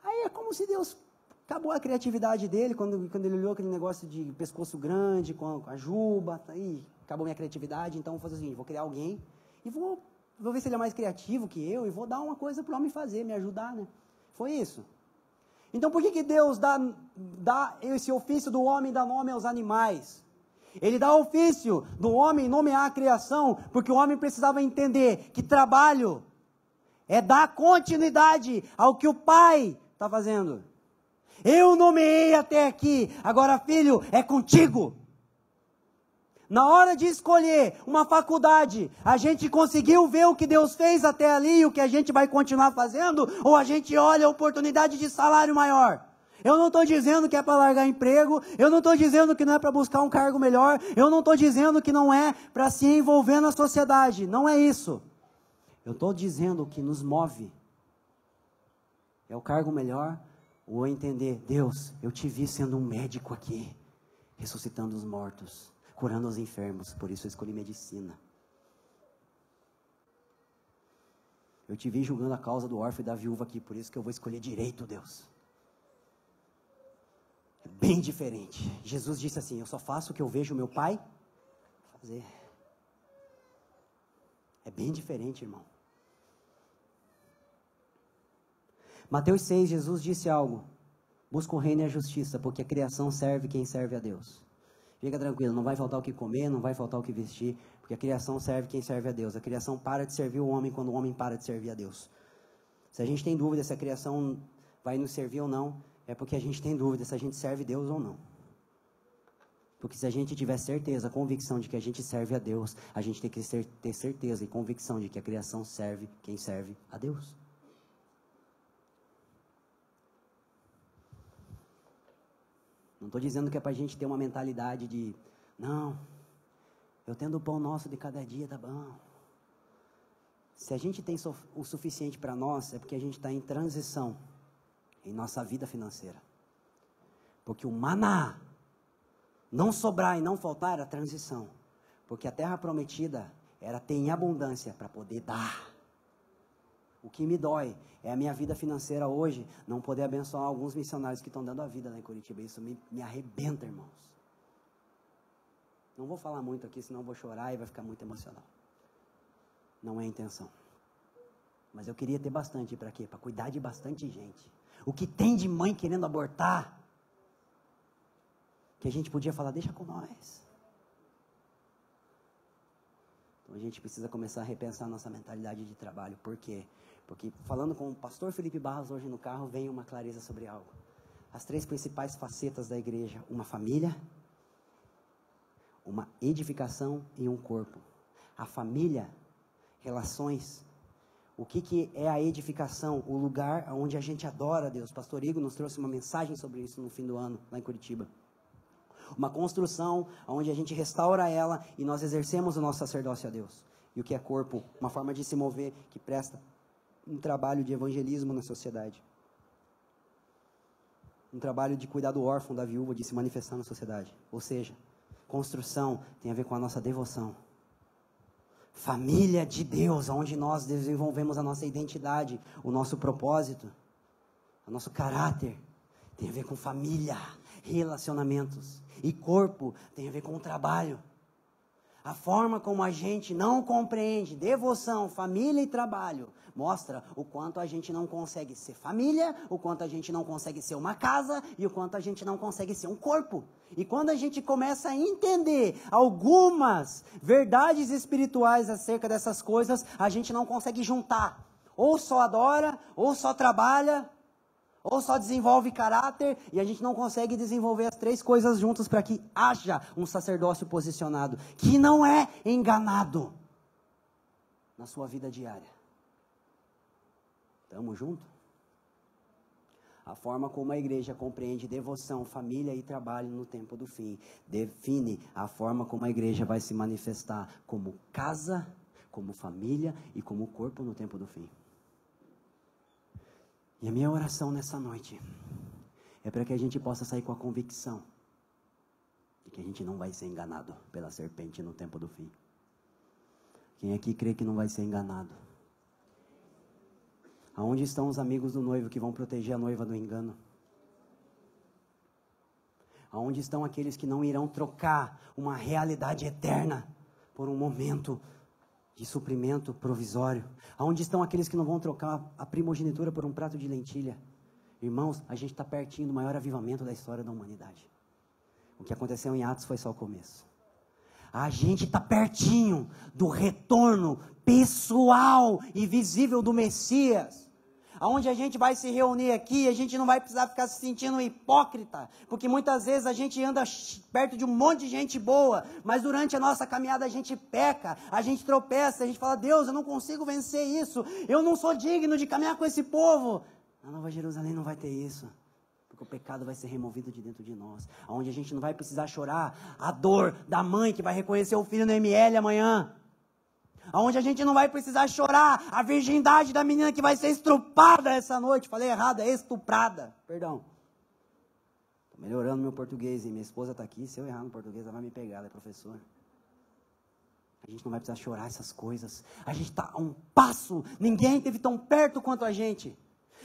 S2: Aí é como se Deus... Acabou a criatividade dele, quando ele olhou aquele negócio de pescoço grande, com a juba, aí acabou minha criatividade, então vou fazer o seguinte, vou criar alguém, e vou ver se ele é mais criativo que eu, e vou dar uma coisa para o homem fazer, me ajudar, né? Foi isso. Então por que Deus dá esse ofício do homem, dá nome aos animais? Ele dá ofício do homem nomear a criação, porque o homem precisava entender que trabalho é dar continuidade ao que o pai está fazendo. Eu nomeei até aqui, agora filho, é contigo. Na hora de escolher uma faculdade, a gente conseguiu ver o que Deus fez até ali e o que a gente vai continuar fazendo, ou a gente olha a oportunidade de salário maior? Eu não estou dizendo que é para largar emprego, eu não estou dizendo que não é para buscar um cargo melhor, eu não estou dizendo que não é para se envolver na sociedade, não é isso. Eu estou dizendo que nos move é o cargo melhor, ou entender, Deus, eu te vi sendo um médico aqui, ressuscitando os mortos, curando os enfermos, por isso eu escolhi medicina. Eu te vi julgando a causa do órfão e da viúva aqui, por isso que eu vou escolher direito, Deus. É bem diferente. Jesus disse assim, eu só faço o que eu vejo o meu pai fazer. É bem diferente, irmão. Mateus 6, Jesus disse algo, busca o reino e a justiça, porque a criação serve quem serve a Deus. Fica tranquilo, não vai faltar o que comer, não vai faltar o que vestir, porque a criação serve quem serve a Deus. A criação para de servir o homem quando o homem para de servir a Deus. Se a gente tem dúvida se a criação vai nos servir ou não, é porque a gente tem dúvida se a gente serve Deus ou não. Porque se a gente tiver certeza, convicção de que a gente serve a Deus, a gente tem que ter certeza e convicção de que a criação serve quem serve a Deus. Não estou dizendo que é para a gente ter uma mentalidade de, não, eu tendo o pão nosso de cada dia, tá bom. Se a gente tem o suficiente para nós, é porque a gente está em transição em nossa vida financeira. Porque o maná, não sobrar e não faltar, era transição. Porque a terra prometida era ter em abundância para poder dar. O que me dói é a minha vida financeira hoje, não poder abençoar alguns missionários que estão dando a vida lá em Curitiba. Isso me arrebenta, irmãos. Não vou falar muito aqui, senão eu vou chorar e vai ficar muito emocional. Não é a intenção. Mas eu queria ter bastante, para quê? Para cuidar de bastante gente. O que tem de mãe querendo abortar, que a gente podia falar, deixa com nós. Então a gente precisa começar a repensar a nossa mentalidade de trabalho. Por quê? Porque falando com o pastor Felipe Barros hoje no carro, vem uma clareza sobre algo. As 3 principais facetas da igreja: uma família, uma edificação e um corpo. A família, relações. O que é a edificação? O lugar onde a gente adora a Deus. Pastor Igor nos trouxe uma mensagem sobre isso no fim do ano, lá em Curitiba. Uma construção onde a gente restaura ela e nós exercemos o nosso sacerdócio a Deus. E o que é corpo? Uma forma de se mover que presta um trabalho de evangelismo na sociedade. Um trabalho de cuidar do órfão, da viúva, de se manifestar na sociedade. Ou seja, construção tem a ver com a nossa devoção. Família de Deus, onde nós desenvolvemos a nossa identidade, o nosso propósito, o nosso caráter, tem a ver com família, relacionamentos. E corpo tem a ver com o trabalho. A forma como a gente não compreende devoção, família e trabalho mostra o quanto a gente não consegue ser família, o quanto a gente não consegue ser uma casa e o quanto a gente não consegue ser um corpo. E quando a gente começa a entender algumas verdades espirituais acerca dessas coisas, a gente não consegue juntar. Ou só adora, ou só trabalha, ou só desenvolve caráter, e a gente não consegue desenvolver as três coisas juntas para que haja um sacerdócio posicionado, que não é enganado na sua vida diária. Estamos juntos? A forma como a igreja compreende devoção, família e trabalho no tempo do fim define a forma como a igreja vai se manifestar como casa, como família e como corpo no tempo do fim. E a minha oração nessa noite é para que a gente possa sair com a convicção de que a gente não vai ser enganado pela serpente no tempo do fim. Quem aqui crê que não vai ser enganado? Aonde estão os amigos do noivo que vão proteger a noiva do engano? Aonde estão aqueles que não irão trocar uma realidade eterna por um momento de suprimento provisório? Aonde estão aqueles que não vão trocar a primogenitura por um prato de lentilha? Irmãos, a gente está pertinho do maior avivamento da história da humanidade. O que aconteceu em Atos foi só o começo. A gente está pertinho do retorno pessoal e visível do Messias. Aonde a gente vai se reunir aqui, a gente não vai precisar ficar se sentindo hipócrita, porque muitas vezes a gente anda perto de um monte de gente boa, mas durante a nossa caminhada a gente peca, a gente tropeça, a gente fala: Deus, eu não consigo vencer isso, eu não sou digno de caminhar com esse povo. Na Nova Jerusalém não vai ter isso, porque o pecado vai ser removido de dentro de nós, aonde a gente não vai precisar chorar a dor da mãe que vai reconhecer o filho no ML amanhã, aonde a gente não vai precisar chorar a virgindade da menina que vai ser estuprada essa noite. Falei errado, é estuprada, perdão. Estou melhorando meu português, e minha esposa está aqui, se eu errar no português ela vai me pegar, ela é professora. A gente não vai precisar chorar essas coisas, a gente está a um passo, ninguém esteve tão perto quanto a gente.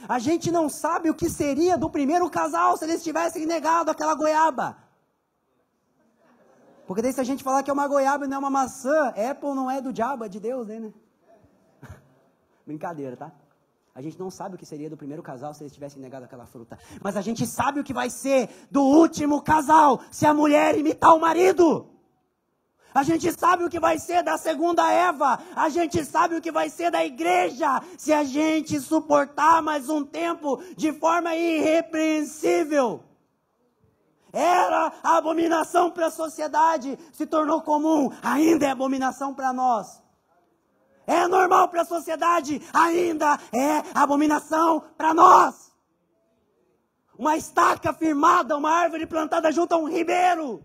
S2: A gente não sabe o que seria do primeiro casal se eles tivessem negado aquela goiaba. Porque daí se a gente falar que é uma goiaba e não é uma maçã, Apple não é do diabo, é de Deus, né? Brincadeira, tá? A gente não sabe o que seria do primeiro casal se eles tivessem negado aquela fruta. Mas a gente sabe o que vai ser do último casal se a mulher imitar o marido. A gente sabe o que vai ser da segunda Eva. A gente sabe o que vai ser da igreja se a gente suportar mais um tempo de forma irrepreensível. Era a abominação para a sociedade, se tornou comum, ainda é abominação para nós. É normal para a sociedade, ainda é abominação para nós. Uma estaca firmada, uma árvore plantada junto a um ribeiro.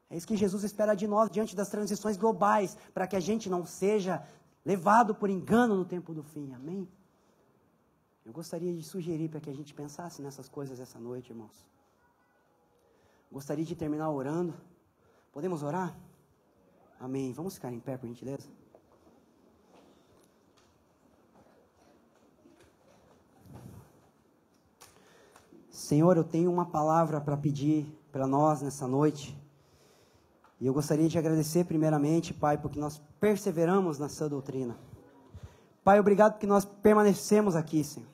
S2: É isso que Jesus espera de nós diante das transições globais, para que a gente não seja levado por engano no tempo do fim, amém? Eu gostaria de sugerir para que a gente pensasse nessas coisas essa noite, irmãos. Gostaria de terminar orando. Podemos orar? Amém. Vamos ficar em pé, por gentileza? Senhor, eu tenho uma palavra para pedir para nós nessa noite. E eu gostaria de agradecer primeiramente, Pai, porque nós perseveramos na sua doutrina. Pai, obrigado porque nós permanecemos aqui, Senhor.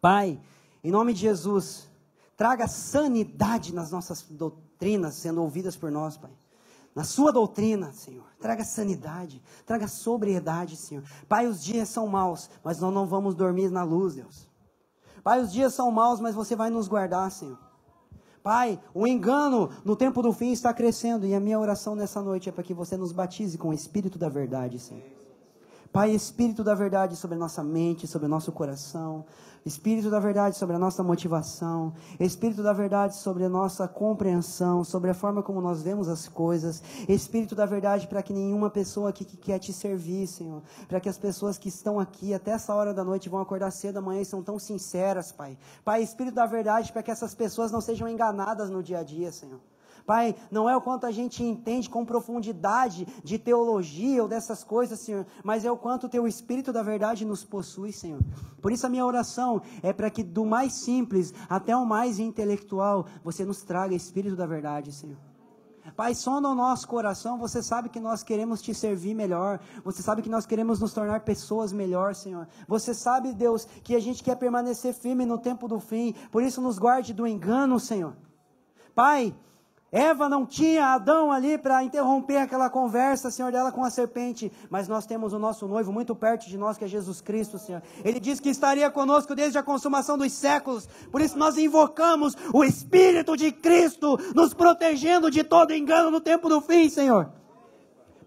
S2: Pai, em nome de Jesus, traga sanidade nas nossas doutrinas sendo ouvidas por nós, Pai. Na sua doutrina, Senhor, traga sanidade, traga sobriedade, Senhor. Pai, os dias são maus, mas nós não vamos dormir na luz, Deus. Pai, os dias são maus, mas você vai nos guardar, Senhor. Pai, o engano no tempo do fim está crescendo, e a minha oração nessa noite é para que você nos batize com o Espírito da verdade, Senhor.
S3: Pai, Espírito da verdade sobre a nossa mente, sobre o nosso coração. Espírito da verdade sobre a nossa motivação. Espírito da verdade sobre a nossa compreensão, sobre a forma como nós vemos as coisas. Espírito da verdade para que nenhuma pessoa aqui que quer te servir, Senhor, para que as pessoas que estão aqui até essa hora da noite vão acordar cedo amanhã e são tão sinceras, Pai. Pai, Espírito da verdade para que essas pessoas não sejam enganadas no dia a dia, Senhor. Pai, não é o quanto a gente entende com profundidade de teologia ou dessas coisas, Senhor, mas é o quanto o Teu Espírito da verdade nos possui, Senhor. Por isso a minha oração é para que do mais simples até o mais intelectual, você nos traga Espírito da verdade, Senhor. Pai, sonda o nosso coração, você sabe que nós queremos te servir melhor, você sabe que nós queremos nos tornar pessoas melhor, Senhor. Você sabe, Deus, que a gente quer permanecer firme no tempo do fim, por isso nos guarde do engano, Senhor. Pai, Eva não tinha Adão ali para interromper aquela conversa, Senhor, dela com a serpente, mas nós temos o nosso noivo muito perto de nós, que é Jesus Cristo, Senhor. Ele disse que estaria conosco desde a consumação dos séculos, por isso nós invocamos o Espírito de Cristo, nos protegendo de todo engano no tempo do fim, Senhor.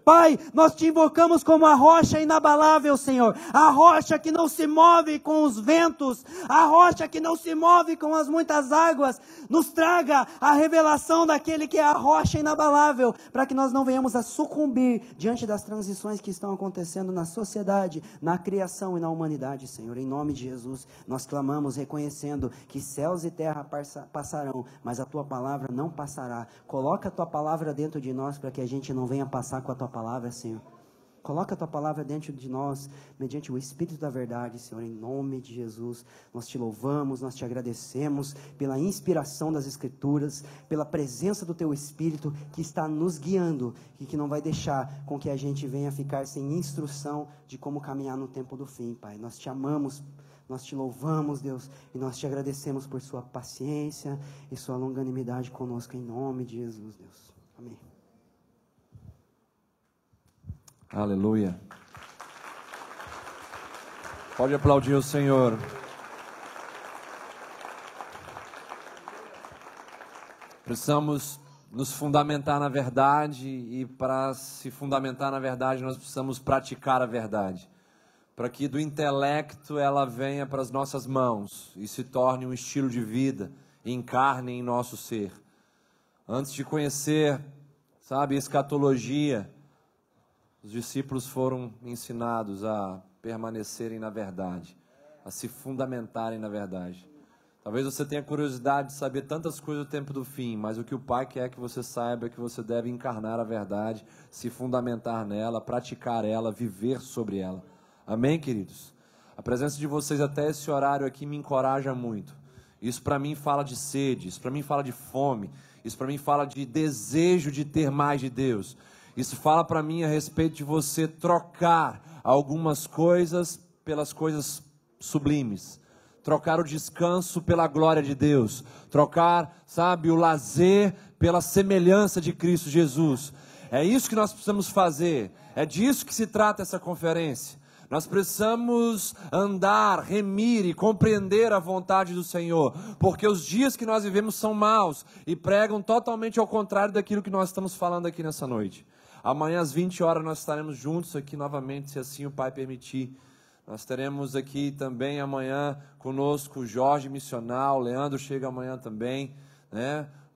S3: Pai, nós te invocamos como a rocha inabalável, Senhor, a rocha que não se move com os ventos, a rocha que não se move com as muitas águas. Nos traga a revelação daquele que é a rocha inabalável, para que nós não venhamos a sucumbir diante das transições que estão acontecendo na sociedade, na criação e na humanidade, Senhor. Em nome de Jesus, nós clamamos reconhecendo que céus e terra passarão, mas a Tua palavra não passará. Coloca a Tua palavra dentro de nós para que a gente não venha passar com a Tua palavra, Senhor. Coloca a Tua palavra dentro de nós, mediante o Espírito da verdade, Senhor, em nome de Jesus. Nós te louvamos, nós te agradecemos pela inspiração das Escrituras, pela presença do Teu Espírito que está nos guiando e que não vai deixar com que a gente venha ficar sem instrução de como caminhar no tempo do fim, Pai. Nós te amamos, nós te louvamos, Deus, e nós te agradecemos por Sua paciência e Sua longanimidade conosco, em nome de Jesus, Deus. Amém.
S1: Aleluia. Pode aplaudir o Senhor. Precisamos nos fundamentar na verdade, e para se fundamentar na verdade nós precisamos praticar a verdade, para que do intelecto ela venha para as nossas mãos e se torne um estilo de vida, encarne em nosso ser. Antes de conhecer, escatologia, os discípulos foram ensinados a permanecerem na verdade, a se fundamentarem na verdade. Talvez você tenha curiosidade de saber tantas coisas do tempo do fim, mas o que o Pai quer que você saiba é que você deve encarnar a verdade, se fundamentar nela, praticar ela, viver sobre ela. Amém, queridos? A presença de vocês até esse horário aqui me encoraja muito. Isso para mim fala de sede, isso para mim fala de fome, isso para mim fala de desejo de ter mais de Deus. Isso fala para mim a respeito de você trocar algumas coisas pelas coisas sublimes. Trocar o descanso pela glória de Deus. Trocar, o lazer pela semelhança de Cristo Jesus. É isso que nós precisamos fazer. É disso que se trata essa conferência. Nós precisamos andar, remir e compreender a vontade do Senhor, porque os dias que nós vivemos são maus e pregam totalmente ao contrário daquilo que nós estamos falando aqui nessa noite. Amanhã às 20 horas nós estaremos juntos aqui novamente, se assim o Pai permitir. Nós teremos aqui também amanhã conosco o Jorge Missional, o Leandro chega amanhã também,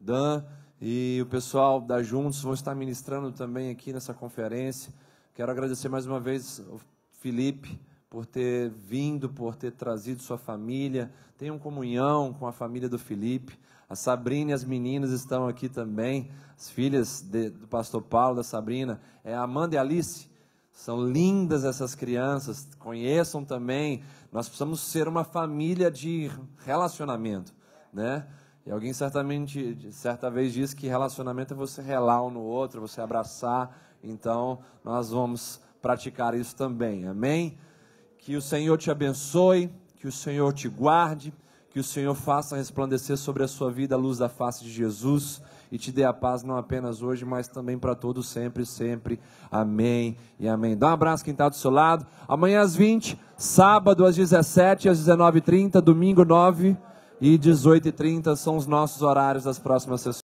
S1: Dan e o pessoal da Juntos vão estar ministrando também aqui nessa conferência. Quero agradecer mais uma vez ao Felipe por ter vindo, por ter trazido sua família. Tenham comunhão com a família do Felipe. A Sabrina e as meninas estão aqui também, as filhas do pastor Paulo, da Sabrina, é a Amanda e a Alice. São lindas essas crianças, conheçam também. Nós precisamos ser uma família de relacionamento, E alguém certa vez disse que relacionamento é você relar um no outro, você abraçar. Então, nós vamos praticar isso também, amém? Que o Senhor te abençoe, que o Senhor te guarde, que o Senhor faça resplandecer sobre a sua vida a luz da face de Jesus e te dê a paz não apenas hoje, mas também para todos sempre, sempre. Amém e amém. Dá um abraço quem está do seu lado. Amanhã às 20, sábado às 17, às 19h30, domingo 9 e 18h30 são os nossos horários das próximas sessões.